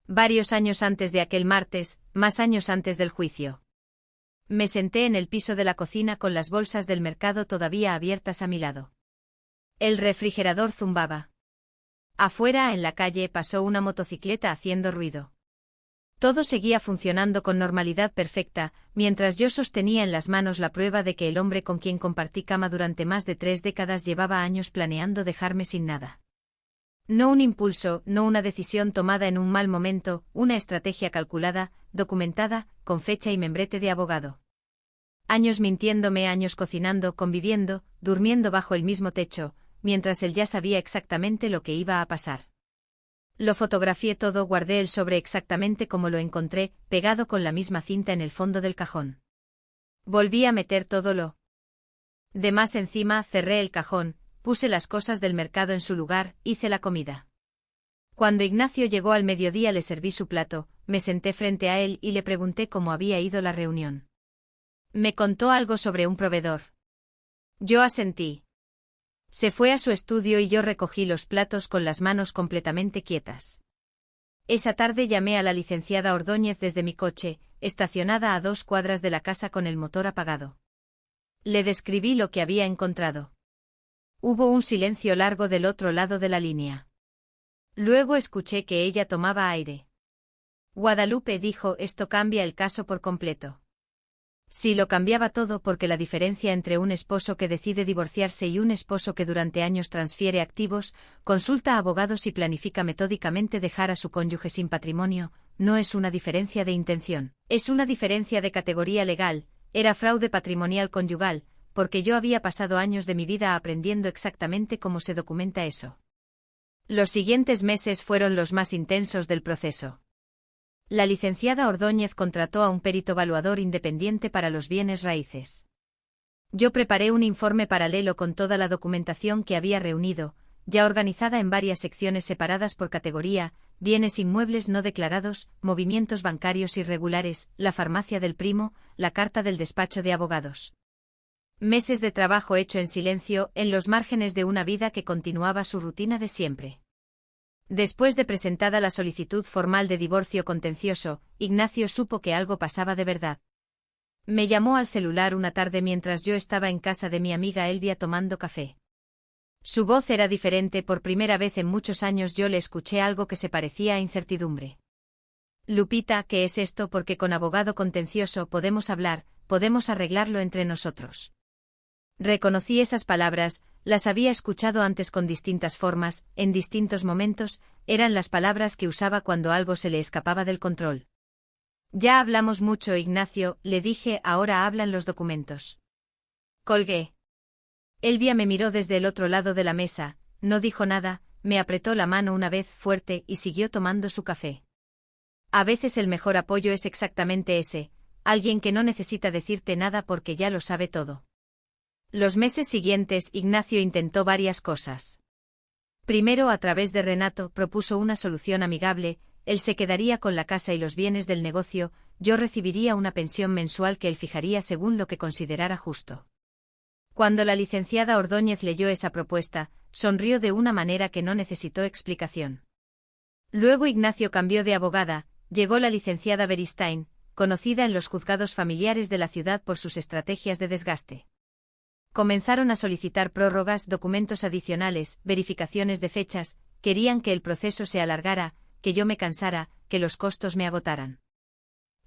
Varios años antes de aquel martes, más años antes del juicio. Me senté en el piso de la cocina con las bolsas del mercado todavía abiertas a mi lado. El refrigerador zumbaba. Afuera, en la calle, pasó una motocicleta haciendo ruido. Todo seguía funcionando con normalidad perfecta, mientras yo sostenía en las manos la prueba de que el hombre con quien compartí cama durante más de 3 décadas llevaba años planeando dejarme sin nada. No un impulso, no una decisión tomada en un mal momento, una estrategia calculada, documentada, con fecha y membrete de abogado. Años mintiéndome, años cocinando, conviviendo, durmiendo bajo el mismo techo, mientras él ya sabía exactamente lo que iba a pasar. Lo fotografié todo, guardé el sobre exactamente como lo encontré, pegado con la misma cinta en el fondo del cajón. Volví a meter todo lo demás encima, cerré el cajón, puse las cosas del mercado en su lugar, hice la comida. Cuando Ignacio llegó al mediodía le serví su plato, me senté frente a él y le pregunté cómo había ido la reunión. Me contó algo sobre un proveedor. Yo asentí. Se fue a su estudio y yo recogí los platos con las manos completamente quietas. Esa tarde llamé a la licenciada Ordóñez desde mi coche, estacionada a 2 cuadras de la casa con el motor apagado. Le describí lo que había encontrado. Hubo un silencio largo del otro lado de la línea. Luego escuché que ella tomaba aire. Guadalupe, dijo, esto cambia el caso por completo. Sí, lo cambiaba todo, porque la diferencia entre un esposo que decide divorciarse y un esposo que durante años transfiere activos, consulta a abogados y planifica metódicamente dejar a su cónyuge sin patrimonio, no es una diferencia de intención, es una diferencia de categoría legal. Era fraude patrimonial conyugal, porque yo había pasado años de mi vida aprendiendo exactamente cómo se documenta eso. Los siguientes meses fueron los más intensos del proceso. La licenciada Ordóñez contrató a un perito evaluador independiente para los bienes raíces. Yo preparé un informe paralelo con toda la documentación que había reunido, ya organizada en varias secciones separadas por categoría: bienes inmuebles no declarados, movimientos bancarios irregulares, la farmacia del primo, la carta del despacho de abogados. Meses de trabajo hecho en silencio, en los márgenes de una vida que continuaba su rutina de siempre. Después de presentada la solicitud formal de divorcio contencioso, Ignacio supo que algo pasaba de verdad. Me llamó al celular una tarde mientras yo estaba en casa de mi amiga Elvia tomando café. Su voz era diferente, por primera vez en muchos años yo le escuché algo que se parecía a incertidumbre. Lupita, ¿qué es esto? Porque con abogado contencioso podemos hablar, podemos arreglarlo entre nosotros. Reconocí esas palabras, las había escuchado antes con distintas formas, en distintos momentos, eran las palabras que usaba cuando algo se le escapaba del control. Ya hablamos mucho, Ignacio, le dije, ahora hablan los documentos. Colgué. Elvia me miró desde el otro lado de la mesa, no dijo nada, me apretó la mano una vez fuerte y siguió tomando su café. A veces el mejor apoyo es exactamente ese, alguien que no necesita decirte nada porque ya lo sabe todo. Los meses siguientes Ignacio intentó varias cosas. Primero, a través de Renato, propuso una solución amigable: él se quedaría con la casa y los bienes del negocio, yo recibiría una pensión mensual que él fijaría según lo que considerara justo. Cuando la licenciada Ordóñez leyó esa propuesta, sonrió de una manera que no necesitó explicación. Luego Ignacio cambió de abogada, llegó la licenciada Beristain, conocida en los juzgados familiares de la ciudad por sus estrategias de desgaste. Comenzaron a solicitar prórrogas, documentos adicionales, verificaciones de fechas, querían que el proceso se alargara, que yo me cansara, que los costos me agotaran.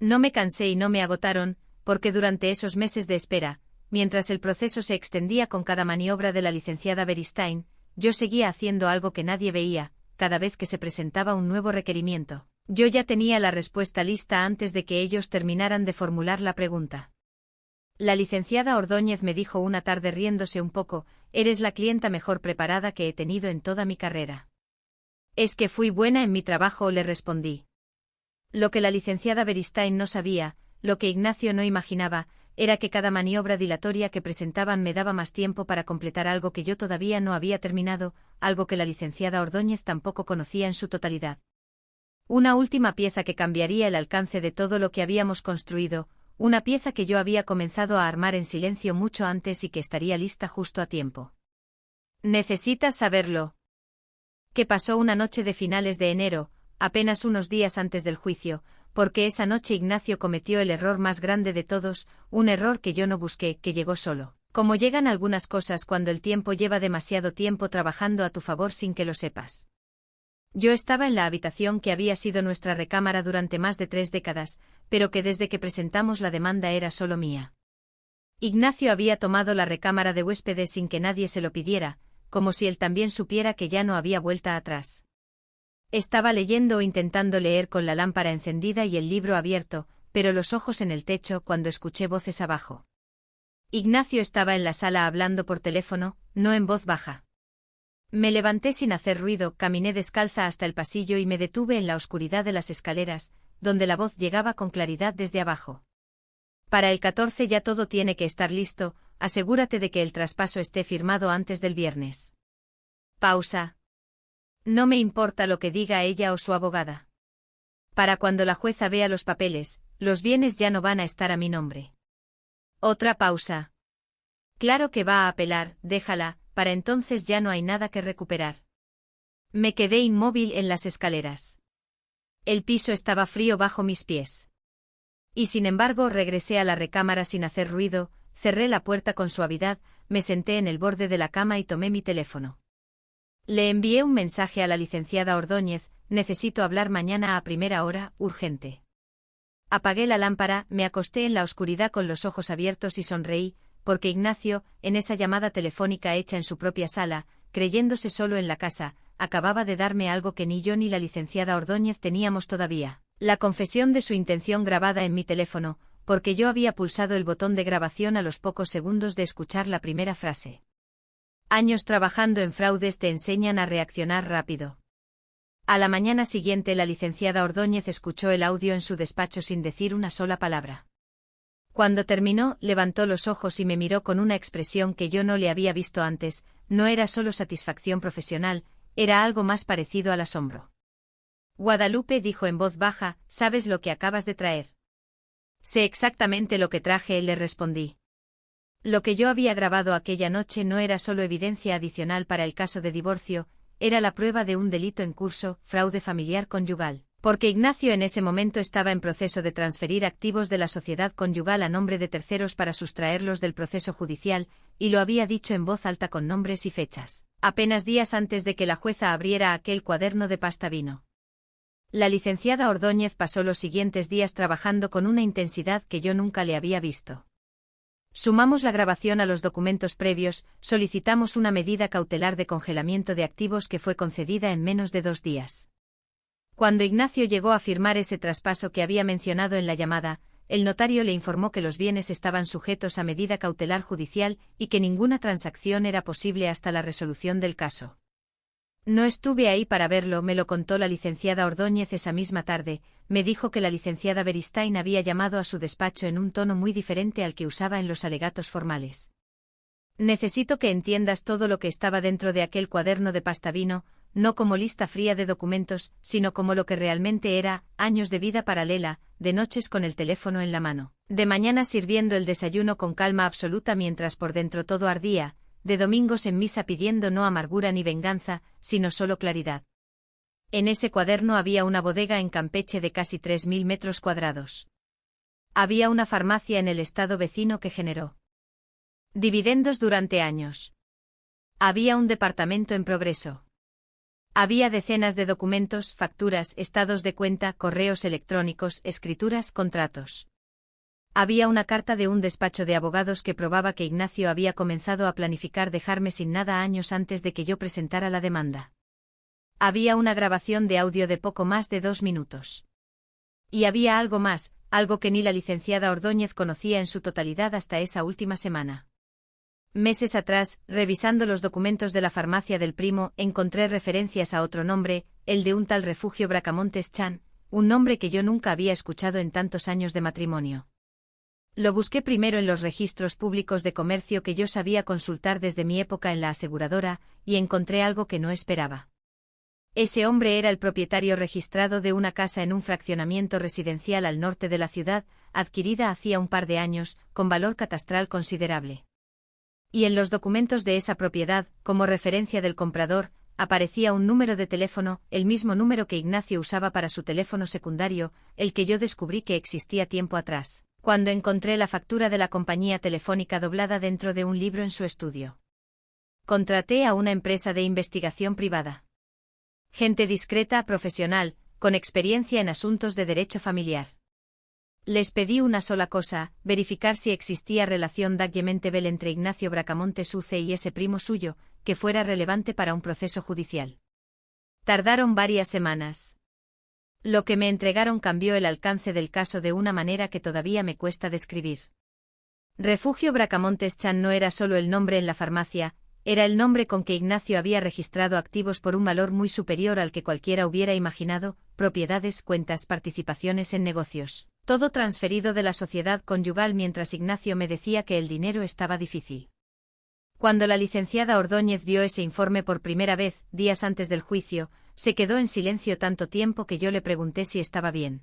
No me cansé y no me agotaron, porque durante esos meses de espera, mientras el proceso se extendía con cada maniobra de la licenciada Beristain, yo seguía haciendo algo que nadie veía. Cada vez que se presentaba un nuevo requerimiento, yo ya tenía la respuesta lista antes de que ellos terminaran de formular la pregunta. La licenciada Ordóñez me dijo una tarde riéndose un poco: «Eres la clienta mejor preparada que he tenido en toda mi carrera». «¿Es que fui buena en mi trabajo?», le respondí. Lo que la licenciada Beristain no sabía, lo que Ignacio no imaginaba, era que cada maniobra dilatoria que presentaban me daba más tiempo para completar algo que yo todavía no había terminado, algo que la licenciada Ordóñez tampoco conocía en su totalidad. Una última pieza que cambiaría el alcance de todo lo que habíamos construido, una pieza que yo había comenzado a armar en silencio mucho antes y que estaría lista justo a tiempo. «Necesitas saberlo», que pasó una noche de finales de enero, apenas unos días antes del juicio, porque esa noche Ignacio cometió el error más grande de todos, un error que yo no busqué, que llegó solo. Como llegan algunas cosas cuando el tiempo lleva demasiado tiempo trabajando a tu favor sin que lo sepas. Yo estaba en la habitación que había sido nuestra recámara durante más de 3 décadas, pero que desde que presentamos la demanda era solo mía. Ignacio había tomado la recámara de huéspedes sin que nadie se lo pidiera, como si él también supiera que ya no había vuelta atrás. Estaba leyendo o intentando leer con la lámpara encendida y el libro abierto, pero los ojos en el techo cuando escuché voces abajo. Ignacio estaba en la sala hablando por teléfono, no en voz baja. Me levanté sin hacer ruido, caminé descalza hasta el pasillo y me detuve en la oscuridad de las escaleras, donde la voz llegaba con claridad desde abajo. «Para el 14 ya todo tiene que estar listo, asegúrate de que el traspaso esté firmado antes del viernes». Pausa. No me importa lo que diga ella o su abogada. Para cuando la jueza vea los papeles, los bienes ya no van a estar a mi nombre. Otra pausa. Claro que va a apelar, déjala, para entonces ya no hay nada que recuperar. Me quedé inmóvil en las escaleras. El piso estaba frío bajo mis pies. Y sin embargo regresé a la recámara sin hacer ruido, cerré la puerta con suavidad, me senté en el borde de la cama y tomé mi teléfono. Le envié un mensaje a la licenciada Ordóñez: «Necesito hablar mañana a primera hora, urgente». Apagué la lámpara, me acosté en la oscuridad con los ojos abiertos y sonreí, porque Ignacio, en esa llamada telefónica hecha en su propia sala, creyéndose solo en la casa, acababa de darme algo que ni yo ni la licenciada Ordóñez teníamos todavía: la confesión de su intención grabada en mi teléfono, porque yo había pulsado el botón de grabación a los pocos segundos de escuchar la primera frase. Años trabajando en fraudes te enseñan a reaccionar rápido. A la mañana siguiente la licenciada Ordóñez escuchó el audio en su despacho sin decir una sola palabra. Cuando terminó, levantó los ojos y me miró con una expresión que yo no le había visto antes. No era solo satisfacción profesional, era algo más parecido al asombro. «Guadalupe», dijo en voz baja, «¿sabes lo que acabas de traer?» «Sé exactamente lo que traje», le respondí. Lo que yo había grabado aquella noche no era solo evidencia adicional para el caso de divorcio, era la prueba de un delito en curso, fraude familiar conyugal, porque Ignacio en ese momento estaba en proceso de transferir activos de la sociedad conyugal a nombre de terceros para sustraerlos del proceso judicial, y lo había dicho en voz alta con nombres y fechas, apenas días antes de que la jueza abriera aquel cuaderno de pasta vino. La licenciada Ordóñez pasó los siguientes días trabajando con una intensidad que yo nunca le había visto. Sumamos la grabación a los documentos previos, solicitamos una medida cautelar de congelamiento de activos que fue concedida en menos de 2 días. Cuando Ignacio llegó a firmar ese traspaso que había mencionado en la llamada, el notario le informó que los bienes estaban sujetos a medida cautelar judicial y que ninguna transacción era posible hasta la resolución del caso. No estuve ahí para verlo, me lo contó la licenciada Ordóñez esa misma tarde. Me dijo que la licenciada Beristain había llamado a su despacho en un tono muy diferente al que usaba en los alegatos formales. «Necesito que entiendas todo lo que estaba dentro de aquel cuaderno de pasta vino, no como lista fría de documentos, sino como lo que realmente era: años de vida paralela, de noches con el teléfono en la mano, de mañanas sirviendo el desayuno con calma absoluta mientras por dentro todo ardía, de domingos en misa pidiendo no amargura ni venganza, sino solo claridad». En ese cuaderno había una bodega en Campeche de casi 3.000 metros cuadrados. Había una farmacia en el estado vecino que generó dividendos durante años. Había un departamento en progreso. Había decenas de documentos, facturas, estados de cuenta, correos electrónicos, escrituras, contratos. Había una carta de un despacho de abogados que probaba que Ignacio había comenzado a planificar dejarme sin nada años antes de que yo presentara la demanda. Había una grabación de audio de poco más de 2 minutos. Y había algo más, algo que ni la licenciada Ordóñez conocía en su totalidad hasta esa última semana. Meses atrás, revisando los documentos de la farmacia del primo, encontré referencias a otro nombre, el de un tal Refugio Bracamontes Chan, un nombre que yo nunca había escuchado en tantos años de matrimonio. Lo busqué primero en los registros públicos de comercio que yo sabía consultar desde mi época en la aseguradora, y encontré algo que no esperaba. Ese hombre era el propietario registrado de una casa en un fraccionamiento residencial al norte de la ciudad, adquirida hacía un par de años, con valor catastral considerable. Y en los documentos de esa propiedad, como referencia del comprador, aparecía un número de teléfono, el mismo número que Ignacio usaba para su teléfono secundario, el que yo descubrí que existía tiempo atrás, cuando encontré la factura de la compañía telefónica doblada dentro de un libro en su estudio. Contraté a una empresa de investigación privada. Gente discreta, profesional, con experiencia en asuntos de derecho familiar. Les pedí una sola cosa, verificar si existía relación dagyementebel entre Ignacio Bracamontes Uce y ese primo suyo, que fuera relevante para un proceso judicial. Tardaron varias semanas. Lo que me entregaron cambió el alcance del caso de una manera que todavía me cuesta describir. Refugio Bracamontes Chan no era solo el nombre en la farmacia, era el nombre con que Ignacio había registrado activos por un valor muy superior al que cualquiera hubiera imaginado, propiedades, cuentas, participaciones en negocios. Todo transferido de la sociedad conyugal mientras Ignacio me decía que el dinero estaba difícil. Cuando la licenciada Ordóñez vio ese informe por primera vez, días antes del juicio, se quedó en silencio tanto tiempo que yo le pregunté si estaba bien.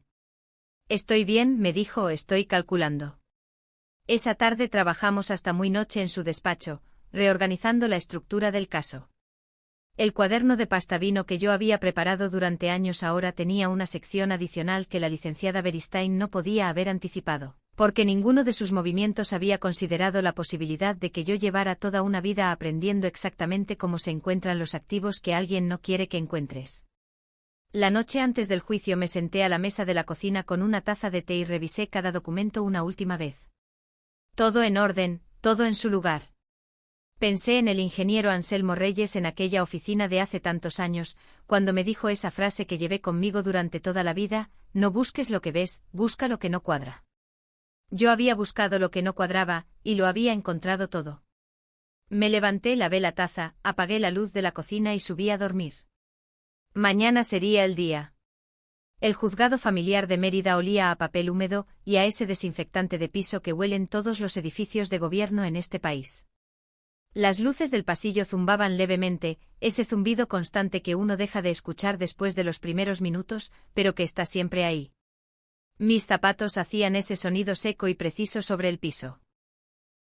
Estoy bien, me dijo, estoy calculando. Esa tarde trabajamos hasta muy noche en su despacho, reorganizando la estructura del caso. El cuaderno de pasta vino que yo había preparado durante años ahora tenía una sección adicional que la licenciada Beristain no podía haber anticipado, porque ninguno de sus movimientos había considerado la posibilidad de que yo llevara toda una vida aprendiendo exactamente cómo se encuentran los activos que alguien no quiere que encuentres. La noche antes del juicio me senté a la mesa de la cocina con una taza de té y revisé cada documento una última vez. Todo en orden, todo en su lugar. Pensé en el ingeniero Anselmo Reyes en aquella oficina de hace tantos años, cuando me dijo esa frase que llevé conmigo durante toda la vida, no busques lo que ves, busca lo que no cuadra. Yo había buscado lo que no cuadraba, y lo había encontrado todo. Me levanté, lavé la taza, apagué la luz de la cocina y subí a dormir. Mañana sería el día. El juzgado familiar de Mérida olía a papel húmedo y a ese desinfectante de piso que huelen todos los edificios de gobierno en este país. Las luces del pasillo zumbaban levemente, ese zumbido constante que uno deja de escuchar después de los primeros minutos, pero que está siempre ahí. Mis zapatos hacían ese sonido seco y preciso sobre el piso.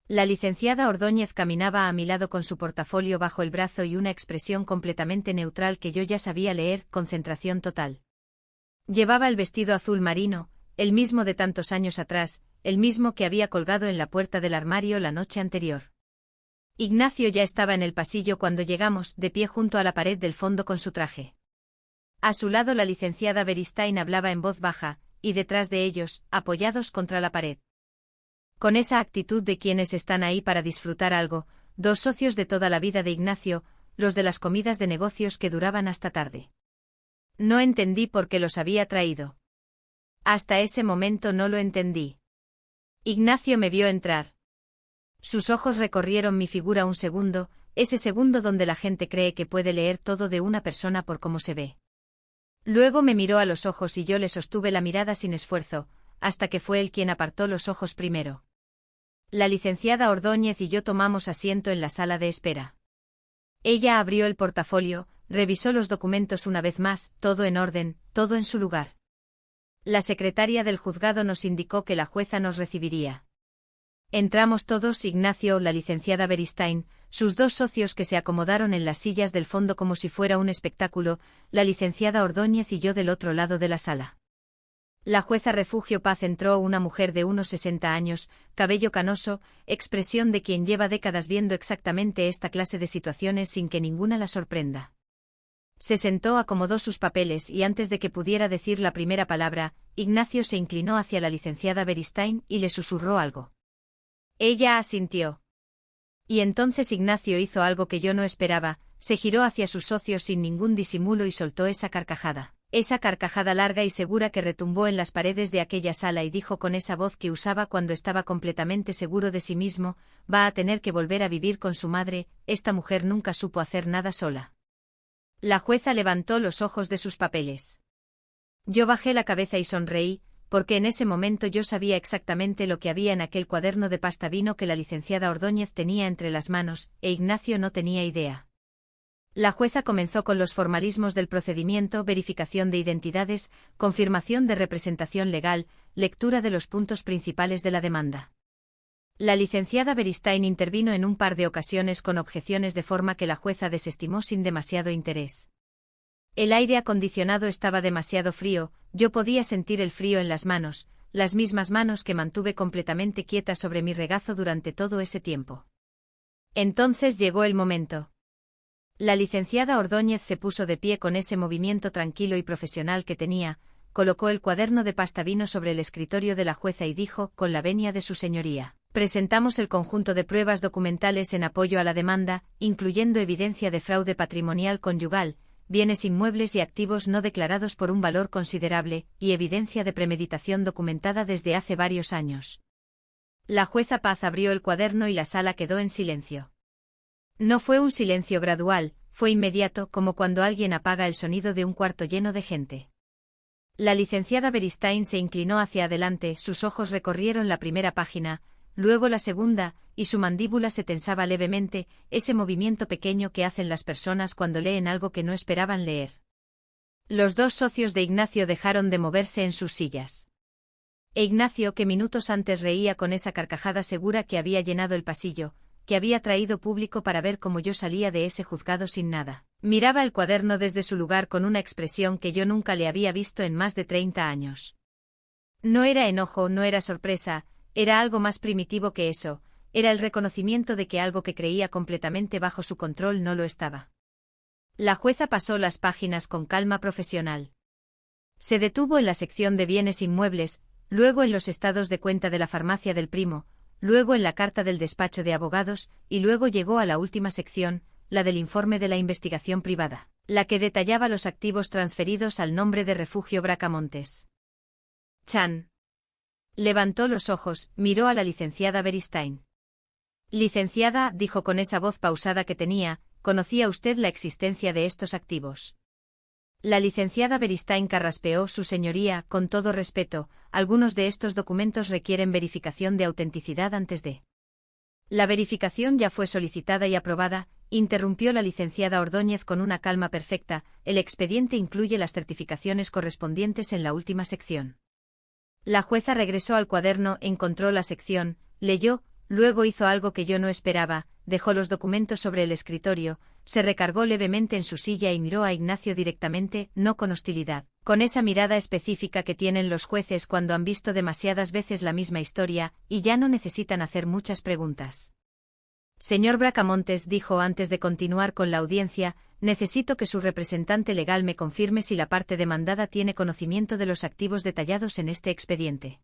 La licenciada Ordóñez caminaba a mi lado con su portafolio bajo el brazo y una expresión completamente neutral que yo ya sabía leer, concentración total. Llevaba el vestido azul marino, el mismo de tantos años atrás, el mismo que había colgado en la puerta del armario la noche anterior. Ignacio ya estaba en el pasillo cuando llegamos, de pie junto a la pared del fondo con su traje. A su lado la licenciada Beristain hablaba en voz baja, y detrás de ellos, apoyados contra la pared. Con esa actitud de quienes están ahí para disfrutar algo, 2 socios de toda la vida de Ignacio, los de las comidas de negocios que duraban hasta tarde. No entendí por qué los había traído. Hasta ese momento no lo entendí. Ignacio me vio entrar. Sus ojos recorrieron mi figura un segundo, ese segundo donde la gente cree que puede leer todo de una persona por cómo se ve. Luego me miró a los ojos y yo le sostuve la mirada sin esfuerzo, hasta que fue él quien apartó los ojos primero. La licenciada Ordóñez y yo tomamos asiento en la sala de espera. Ella abrió el portafolio, revisó los documentos una vez más, todo en orden, todo en su lugar. La secretaria del juzgado nos indicó que la jueza nos recibiría. Entramos todos, Ignacio, la licenciada Beristain, sus 2 socios que se acomodaron en las sillas del fondo como si fuera un espectáculo, la licenciada Ordóñez y yo del otro lado de la sala. La jueza Refugio Paz entró, una mujer de unos 60 años, cabello canoso, expresión de quien lleva décadas viendo exactamente esta clase de situaciones sin que ninguna la sorprenda. Se sentó, acomodó sus papeles y antes de que pudiera decir la primera palabra, Ignacio se inclinó hacia la licenciada Beristain y le susurró algo. Ella asintió. Y entonces Ignacio hizo algo que yo no esperaba, se giró hacia sus socios sin ningún disimulo y soltó esa carcajada larga y segura que retumbó en las paredes de aquella sala y dijo con esa voz que usaba cuando estaba completamente seguro de sí mismo, va a tener que volver a vivir con su madre, esta mujer nunca supo hacer nada sola. La jueza levantó los ojos de sus papeles. Yo bajé la cabeza y sonreí, porque en ese momento yo sabía exactamente lo que había en aquel cuaderno de pasta vino que la licenciada Ordóñez tenía entre las manos, e Ignacio no tenía idea. La jueza comenzó con los formalismos del procedimiento, verificación de identidades, confirmación de representación legal, lectura de los puntos principales de la demanda. La licenciada Beristain intervino en un par de ocasiones con objeciones de forma que la jueza desestimó sin demasiado interés. El aire acondicionado estaba demasiado frío, yo podía sentir el frío en las mismas manos que mantuve completamente quietas sobre mi regazo durante todo ese tiempo. Entonces llegó el momento. La licenciada Ordóñez se puso de pie con ese movimiento tranquilo y profesional que tenía, colocó el cuaderno de pasta vino sobre el escritorio de la jueza y dijo, con la venia de su señoría, presentamos el conjunto de pruebas documentales en apoyo a la demanda, incluyendo evidencia de fraude patrimonial conyugal, bienes inmuebles y activos no declarados por un valor considerable, y evidencia de premeditación documentada desde hace varios años. La jueza Paz abrió el cuaderno y la sala quedó en silencio. No fue un silencio gradual, fue inmediato, como cuando alguien apaga el sonido de un cuarto lleno de gente. La licenciada Beristain se inclinó hacia adelante, sus ojos recorrieron la primera página, luego la segunda, y su mandíbula se tensaba levemente, ese movimiento pequeño que hacen las personas cuando leen algo que no esperaban leer. Los dos socios de Ignacio dejaron de moverse en sus sillas. E Ignacio, que minutos antes reía con esa carcajada segura que había llenado el pasillo, que había traído público para ver cómo yo salía de ese juzgado sin nada, miraba el cuaderno desde su lugar con una expresión que yo nunca le había visto en más de 30 años. No era enojo, no era sorpresa, era algo más primitivo que eso, era el reconocimiento de que algo que creía completamente bajo su control no lo estaba. La jueza pasó las páginas con calma profesional. Se detuvo en la sección de bienes inmuebles, luego en los estados de cuenta de la farmacia del primo, luego en la carta del despacho de abogados, y luego llegó a la última sección, la del informe de la investigación privada, la que detallaba los activos transferidos al nombre de Refugio Bracamontes. Chan. Levantó los ojos, miró a la licenciada Beristain. Licenciada, dijo con esa voz pausada que tenía, ¿conocía usted la existencia de estos activos? La licenciada Beristain carraspeó, su señoría, con todo respeto, algunos de estos documentos requieren verificación de autenticidad antes de. La verificación ya fue solicitada y aprobada, interrumpió la licenciada Ordóñez con una calma perfecta, el expediente incluye las certificaciones correspondientes en la última sección. La jueza regresó al cuaderno, encontró la sección, leyó, luego hizo algo que yo no esperaba, dejó los documentos sobre el escritorio, se recargó levemente en su silla y miró a Ignacio directamente, no con hostilidad, con esa mirada específica que tienen los jueces cuando han visto demasiadas veces la misma historia, y ya no necesitan hacer muchas preguntas. Señor Bracamontes, dijo antes de continuar con la audiencia, necesito que su representante legal me confirme si la parte demandada tiene conocimiento de los activos detallados en este expediente.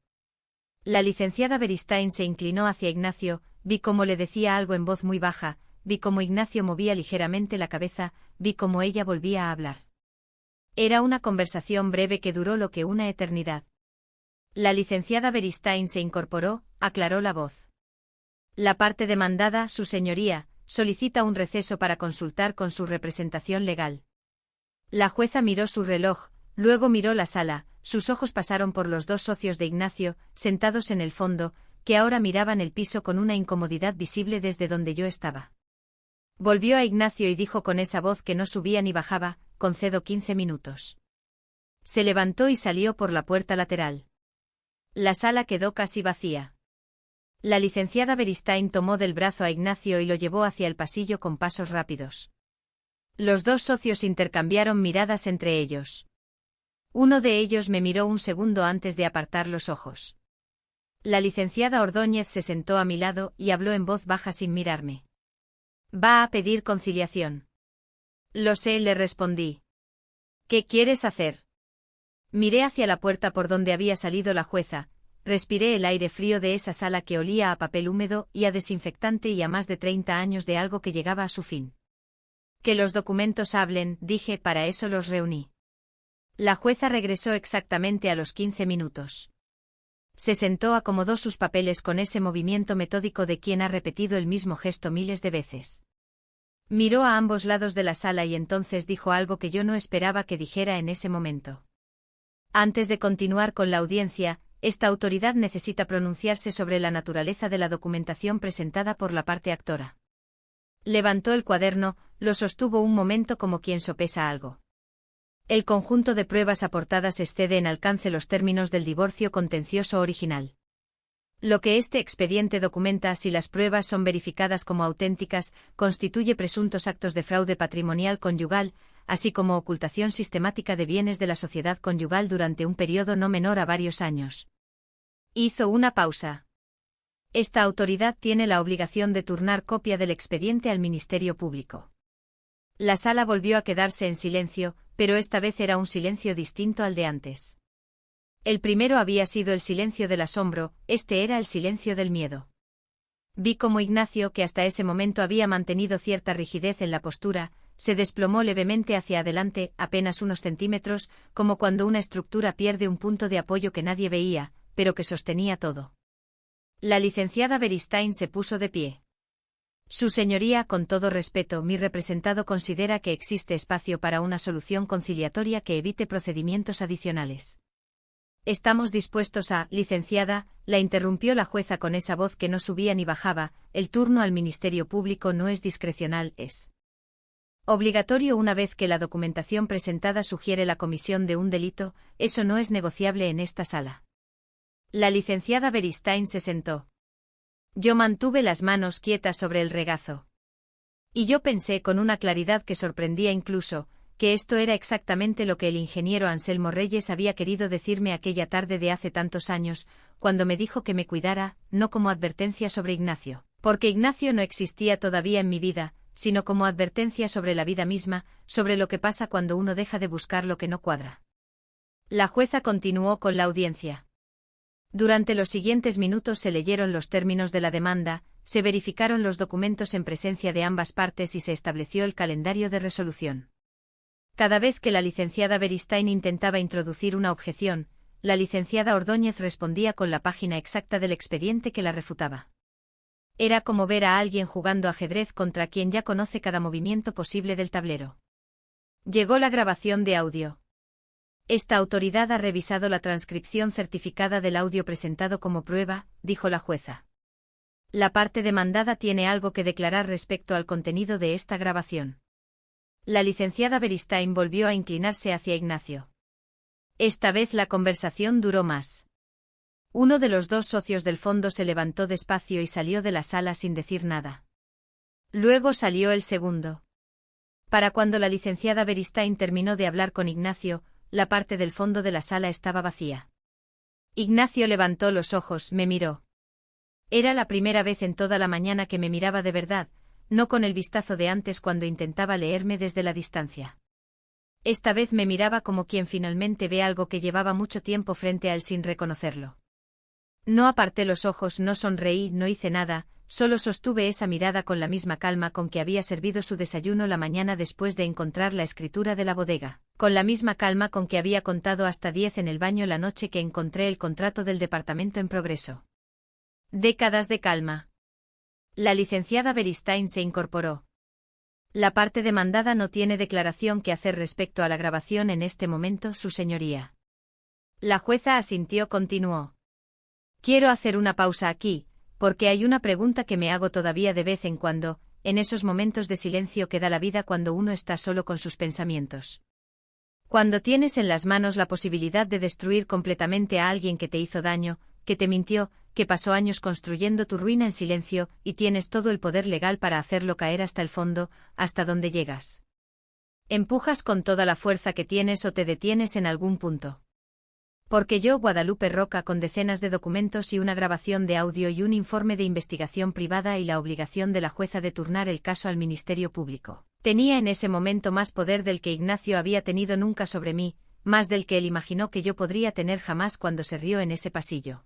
La licenciada Beristain se inclinó hacia Ignacio, vi cómo le decía algo en voz muy baja, vi cómo Ignacio movía ligeramente la cabeza, vi cómo ella volvía a hablar. Era una conversación breve que duró lo que una eternidad. La licenciada Beristain se incorporó, aclaró la voz. La parte demandada, su señoría, solicita un receso para consultar con su representación legal. La jueza miró su reloj, luego miró la sala, sus ojos pasaron por los dos socios de Ignacio, sentados en el fondo, que ahora miraban el piso con una incomodidad visible desde donde yo estaba. Volvió a Ignacio y dijo con esa voz que no subía ni bajaba, concedo 15 minutos. Se levantó y salió por la puerta lateral. La sala quedó casi vacía. La licenciada Beristain tomó del brazo a Ignacio y lo llevó hacia el pasillo con pasos rápidos. Los dos socios intercambiaron miradas entre ellos. Uno de ellos me miró un segundo antes de apartar los ojos. La licenciada Ordóñez se sentó a mi lado y habló en voz baja sin mirarme. ¿Va a pedir conciliación? Lo sé, le respondí. ¿Qué quieres hacer? Miré hacia la puerta por donde había salido la jueza, respiré el aire frío de esa sala que olía a papel húmedo y a desinfectante y a más de 30 años de algo que llegaba a su fin. Que los documentos hablen, dije, para eso los reuní. La jueza regresó exactamente a los 15 minutos. Se sentó, acomodó sus papeles con ese movimiento metódico de quien ha repetido el mismo gesto miles de veces. Miró a ambos lados de la sala y entonces dijo algo que yo no esperaba que dijera en ese momento. Antes de continuar con la audiencia, esta autoridad necesita pronunciarse sobre la naturaleza de la documentación presentada por la parte actora. Levantó el cuaderno, lo sostuvo un momento como quien sopesa algo. El conjunto de pruebas aportadas excede en alcance los términos del divorcio contencioso original. Lo que este expediente documenta, si las pruebas son verificadas como auténticas, constituye presuntos actos de fraude patrimonial conyugal, así como ocultación sistemática de bienes de la sociedad conyugal durante un periodo no menor a varios años. Hizo una pausa. Esta autoridad tiene la obligación de turnar copia del expediente al Ministerio Público. La sala volvió a quedarse en silencio, pero esta vez era un silencio distinto al de antes. El primero había sido el silencio del asombro, este era el silencio del miedo. Vi cómo Ignacio, que hasta ese momento había mantenido cierta rigidez en la postura, se desplomó levemente hacia adelante, apenas unos centímetros, como cuando una estructura pierde un punto de apoyo que nadie veía, pero que sostenía todo. La licenciada Beristain se puso de pie. Su señoría, con todo respeto, mi representado considera que existe espacio para una solución conciliatoria que evite procedimientos adicionales. Estamos dispuestos a, licenciada, la interrumpió la jueza con esa voz que no subía ni bajaba, el turno al Ministerio Público no es discrecional, es obligatorio una vez que la documentación presentada sugiere la comisión de un delito, eso no es negociable en esta sala. La licenciada Beristain se sentó. Yo mantuve las manos quietas sobre el regazo. Y yo pensé con una claridad que sorprendía incluso, que esto era exactamente lo que el ingeniero Anselmo Reyes había querido decirme aquella tarde de hace tantos años, cuando me dijo que me cuidara, no como advertencia sobre Ignacio, porque Ignacio no existía todavía en mi vida, sino como advertencia sobre la vida misma, sobre lo que pasa cuando uno deja de buscar lo que no cuadra. La jueza continuó con la audiencia. Durante los siguientes minutos se leyeron los términos de la demanda, se verificaron los documentos en presencia de ambas partes y se estableció el calendario de resolución. Cada vez que la licenciada Beristain intentaba introducir una objeción, la licenciada Ordóñez respondía con la página exacta del expediente que la refutaba. Era como ver a alguien jugando ajedrez contra quien ya conoce cada movimiento posible del tablero. Llegó la grabación de audio. Esta autoridad ha revisado la transcripción certificada del audio presentado como prueba, dijo la jueza. La parte demandada tiene algo que declarar respecto al contenido de esta grabación. La licenciada Beristain volvió a inclinarse hacia Ignacio. Esta vez la conversación duró más. Uno de los dos socios del fondo se levantó despacio y salió de la sala sin decir nada. Luego salió el segundo. Para cuando la licenciada Beristain terminó de hablar con Ignacio, la parte del fondo de la sala estaba vacía. Ignacio levantó los ojos, me miró. Era la primera vez en toda la mañana que me miraba de verdad, no con el vistazo de antes cuando intentaba leerme desde la distancia. Esta vez me miraba como quien finalmente ve algo que llevaba mucho tiempo frente a él sin reconocerlo. No aparté los ojos, no sonreí, no hice nada, solo sostuve esa mirada con la misma calma con que había servido su desayuno la mañana después de encontrar la escritura de la bodega, con la misma calma con que había contado hasta 10 en el baño la noche que encontré el contrato del departamento en progreso. Décadas de calma. La licenciada Beristain se incorporó. La parte demandada no tiene declaración que hacer respecto a la grabación en este momento, su señoría. La jueza asintió, continuó. Quiero hacer una pausa aquí, porque hay una pregunta que me hago todavía de vez en cuando, en esos momentos de silencio que da la vida cuando uno está solo con sus pensamientos. Cuando tienes en las manos la posibilidad de destruir completamente a alguien que te hizo daño, que te mintió, que pasó años construyendo tu ruina en silencio, y tienes todo el poder legal para hacerlo caer hasta el fondo, hasta donde llegas. ¿Empujas con toda la fuerza que tienes o te detienes en algún punto? Porque yo, Guadalupe Roca, con decenas de documentos y una grabación de audio y un informe de investigación privada y la obligación de la jueza de turnar el caso al Ministerio Público, Tenía en ese momento más poder del que Ignacio había tenido nunca sobre mí, más del que él imaginó que yo podría tener jamás cuando se rió en ese pasillo.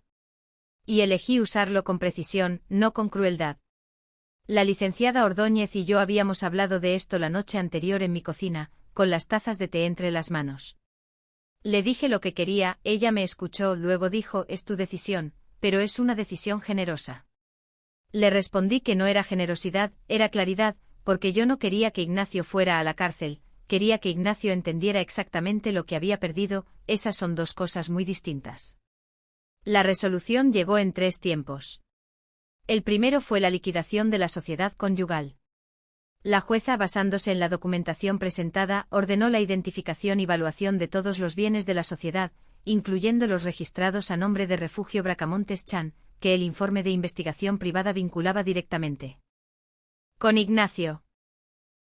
Y elegí usarlo con precisión, no con crueldad. La licenciada Ordóñez y yo habíamos hablado de esto la noche anterior en mi cocina, con las tazas de té entre las manos. Le dije lo que quería, ella me escuchó, luego dijo, es tu decisión, pero es una decisión generosa. Le respondí que no era generosidad, era claridad, porque yo no quería que Ignacio fuera a la cárcel, quería que Ignacio entendiera exactamente lo que había perdido, esas son dos cosas muy distintas. La resolución llegó en 3 tiempos. El primero fue la liquidación de la sociedad conyugal. La jueza, basándose en la documentación presentada, ordenó la identificación y evaluación de todos los bienes de la sociedad, incluyendo los registrados a nombre de Refugio Bracamontes Chan, que el informe de investigación privada vinculaba directamente con Ignacio.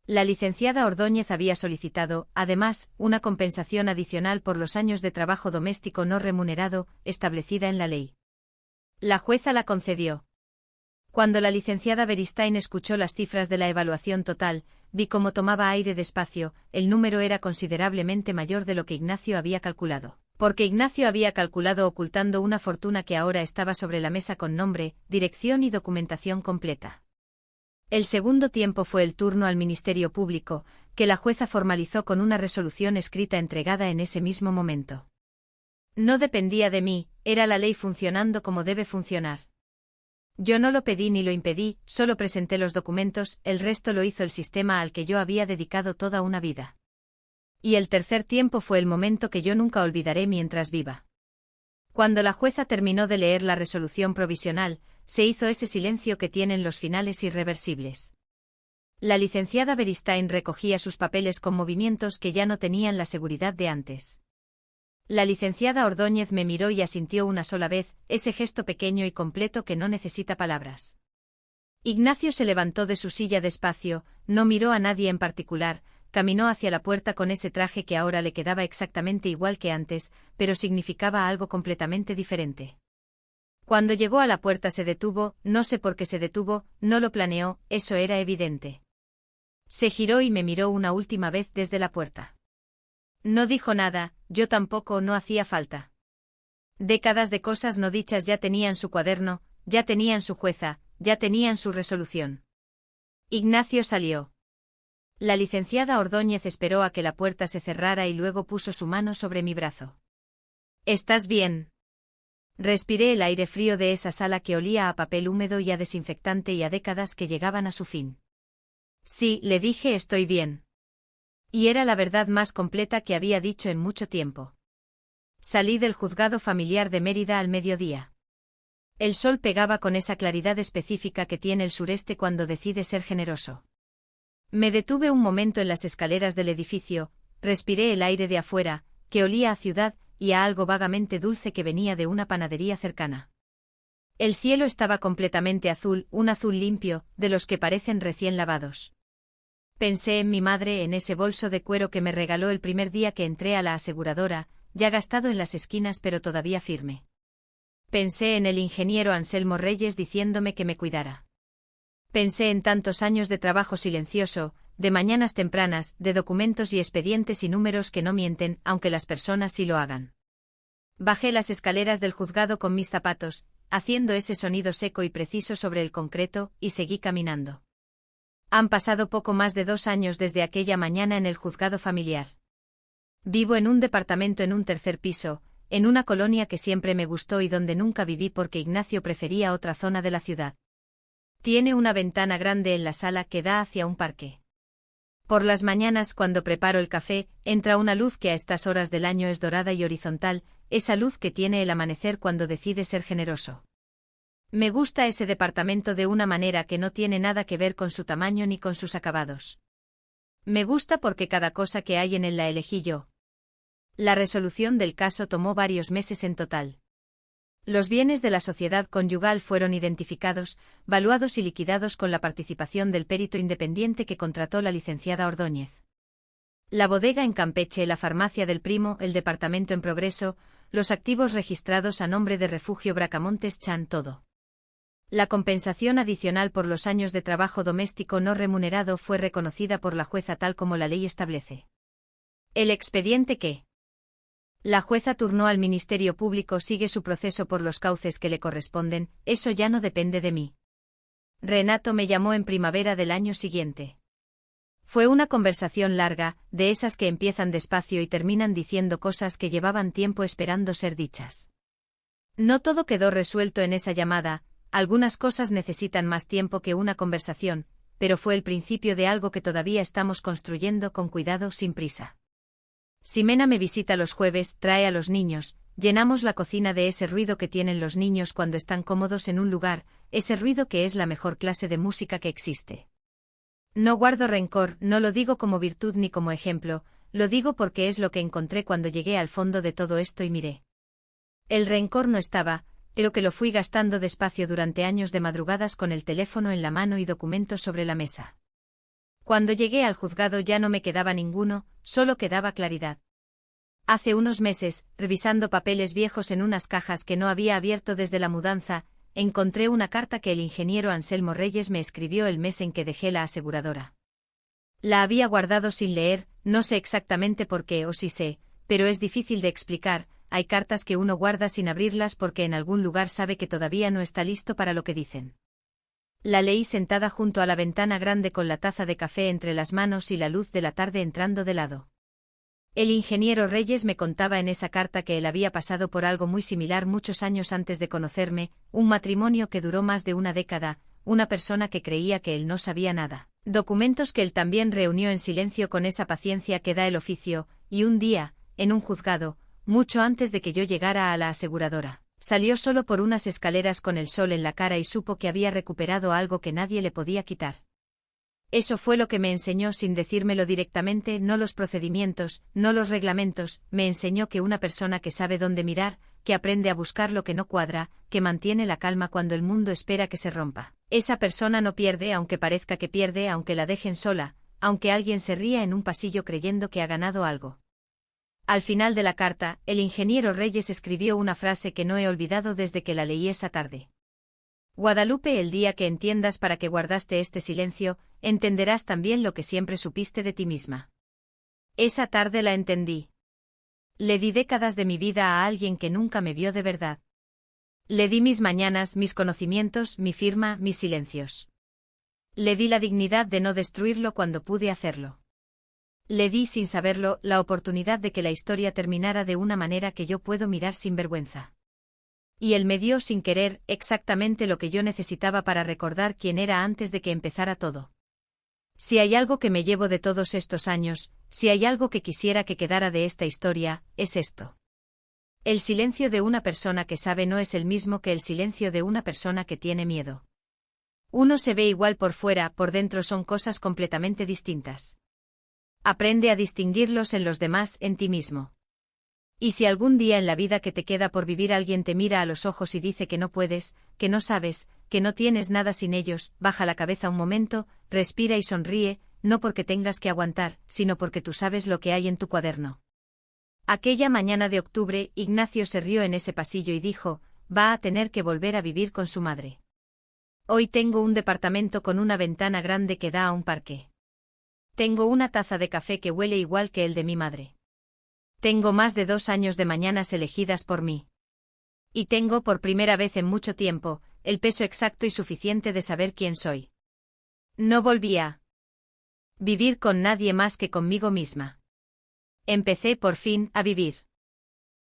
La licenciada Ordóñez había solicitado, además, una compensación adicional por los años de trabajo doméstico no remunerado, establecida en la ley. La jueza la concedió. Cuando la licenciada Beristain escuchó las cifras de la evaluación total, vi cómo tomaba aire despacio, el número era considerablemente mayor de lo que Ignacio había calculado. Porque Ignacio había calculado ocultando una fortuna que ahora estaba sobre la mesa con nombre, dirección y documentación completa. El segundo tiempo fue el turno al Ministerio Público, que la jueza formalizó con una resolución escrita entregada en ese mismo momento. No dependía de mí, era la ley funcionando como debe funcionar. Yo no lo pedí ni lo impedí, solo presenté los documentos, el resto lo hizo el sistema al que yo había dedicado toda una vida. Y el tercer tiempo fue el momento que yo nunca olvidaré mientras viva. Cuando la jueza terminó de leer la resolución provisional, se hizo ese silencio que tienen los finales irreversibles. La licenciada Beristain recogía sus papeles con movimientos que ya no tenían la seguridad de antes. La licenciada Ordóñez me miró y asintió una sola vez, ese gesto pequeño y completo que no necesita palabras. Ignacio se levantó de su silla despacio, no miró a nadie en particular, caminó hacia la puerta con ese traje que ahora le quedaba exactamente igual que antes, pero significaba algo completamente diferente. Cuando llegó a la puerta se detuvo, no sé por qué se detuvo, no lo planeó, eso era evidente. Se giró y me miró una última vez desde la puerta. No dijo nada, yo tampoco, no hacía falta. Décadas de cosas no dichas ya tenían su cuaderno, ya tenían su jueza, ya tenían su resolución. Ignacio salió. La licenciada Ordóñez esperó a que la puerta se cerrara y luego puso su mano sobre mi brazo. ¿Estás bien? Respiré el aire frío de esa sala que olía a papel húmedo y a desinfectante y a décadas que llegaban a su fin. Sí, le dije, estoy bien. Y era la verdad más completa que había dicho en mucho tiempo. Salí del juzgado familiar de Mérida al mediodía. El sol pegaba con esa claridad específica que tiene el sureste cuando decide ser generoso. Me detuve un momento en las escaleras del edificio, respiré el aire de afuera, que olía a ciudad, y a algo vagamente dulce que venía de una panadería cercana. El cielo estaba completamente azul, un azul limpio, de los que parecen recién lavados. Pensé en mi madre, en ese bolso de cuero que me regaló el primer día que entré a la aseguradora, ya gastado en las esquinas pero todavía firme. Pensé en el ingeniero Anselmo Reyes diciéndome que me cuidara. Pensé en tantos años de trabajo silencioso, de mañanas tempranas, de documentos y expedientes y números que no mienten, aunque las personas sí lo hagan. Bajé las escaleras del juzgado con mis zapatos, haciendo ese sonido seco y preciso sobre el concreto, y seguí caminando. Han pasado poco más de 2 años desde aquella mañana en el juzgado familiar. Vivo en un departamento en un 3er piso, en una colonia que siempre me gustó y donde nunca viví porque Ignacio prefería otra zona de la ciudad. Tiene una ventana grande en la sala que da hacia un parque. Por las mañanas cuando preparo el café, entra una luz que a estas horas del año es dorada y horizontal, esa luz que tiene el amanecer cuando decide ser generoso. Me gusta ese departamento de una manera que no tiene nada que ver con su tamaño ni con sus acabados. Me gusta porque cada cosa que hay en él la elegí yo. La resolución del caso tomó varios meses en total. Los bienes de la sociedad conyugal fueron identificados, valuados y liquidados con la participación del perito independiente que contrató la licenciada Ordóñez. La bodega en Campeche, la farmacia del primo, el departamento en progreso, los activos registrados a nombre de Refugio Bracamontes Chan, todo. La compensación adicional por los años de trabajo doméstico no remunerado fue reconocida por la jueza tal como la ley establece. El expediente que la jueza turnó al Ministerio Público sigue su proceso por los cauces que le corresponden, eso ya no depende de mí. Renato me llamó en primavera del año siguiente. Fue una conversación larga, de esas que empiezan despacio y terminan diciendo cosas que llevaban tiempo esperando ser dichas. No todo quedó resuelto en esa llamada, algunas cosas necesitan más tiempo que una conversación, pero fue el principio de algo que todavía estamos construyendo con cuidado sin prisa. Ximena me visita los jueves, trae a los niños, llenamos la cocina de ese ruido que tienen los niños cuando están cómodos en un lugar, ese ruido que es la mejor clase de música que existe. No guardo rencor, no lo digo como virtud ni como ejemplo, lo digo porque es lo que encontré cuando llegué al fondo de todo esto y miré. El rencor no estaba, pero que lo fui gastando despacio durante años de madrugadas con el teléfono en la mano y documentos sobre la mesa. Cuando llegué al juzgado ya no me quedaba ninguno, solo quedaba claridad. Hace unos meses, revisando papeles viejos en unas cajas que no había abierto desde la mudanza, encontré una carta que el ingeniero Anselmo Reyes me escribió el mes en que dejé la aseguradora. La había guardado sin leer, no sé exactamente por qué o si sé, pero es difícil de explicar, hay cartas que uno guarda sin abrirlas porque en algún lugar sabe que todavía no está listo para lo que dicen. La leí sentada junto a la ventana grande con la taza de café entre las manos y la luz de la tarde entrando de lado. El ingeniero Reyes me contaba en esa carta que él había pasado por algo muy similar muchos años antes de conocerme, un matrimonio que duró más de una década, una persona que creía que él no sabía nada, documentos que él también reunió en silencio con esa paciencia que da el oficio, y un día, en un juzgado, mucho antes de que yo llegara a la aseguradora, salió solo por unas escaleras con el sol en la cara y supo que había recuperado algo que nadie le podía quitar. Eso fue lo que me enseñó sin decírmelo directamente, no los procedimientos, no los reglamentos, me enseñó que una persona que sabe dónde mirar, que aprende a buscar lo que no cuadra, que mantiene la calma cuando el mundo espera que se rompa. Esa persona no pierde aunque parezca que pierde, aunque la dejen sola, aunque alguien se ría en un pasillo creyendo que ha ganado algo. Al final de la carta, el ingeniero Reyes escribió una frase que no he olvidado desde que la leí esa tarde. Guadalupe, el día que entiendas para qué guardaste este silencio, entenderás también lo que siempre supiste de ti misma. Esa tarde la entendí. Le di décadas de mi vida a alguien que nunca me vio de verdad. Le di mis mañanas, mis conocimientos, mi firma, mis silencios. Le di la dignidad de no destruirlo cuando pude hacerlo. Le di, sin saberlo, la oportunidad de que la historia terminara de una manera que yo puedo mirar sin vergüenza. Y él me dio sin querer exactamente lo que yo necesitaba para recordar quién era antes de que empezara todo. Si hay algo que me llevo de todos estos años, si hay algo que quisiera que quedara de esta historia, es esto. El silencio de una persona que sabe no es el mismo que el silencio de una persona que tiene miedo. Uno se ve igual por fuera, por dentro son cosas completamente distintas. Aprende a distinguirlos en los demás, en ti mismo. Y si algún día en la vida que te queda por vivir alguien te mira a los ojos y dice que no puedes, que no sabes, que no tienes nada sin ellos, baja la cabeza un momento, respira y sonríe, no porque tengas que aguantar, sino porque tú sabes lo que hay en tu cuaderno. Aquella mañana de octubre, Ignacio se rió en ese pasillo y dijo, va a tener que volver a vivir con su madre. Hoy tengo un departamento con una ventana grande que da a un parque. Tengo una taza de café que huele igual que el de mi madre. Tengo más de 2 años de mañanas elegidas por mí. Y tengo, por primera vez en mucho tiempo, el peso exacto y suficiente de saber quién soy. No volví a vivir con nadie más que conmigo misma. Empecé por fin a vivir.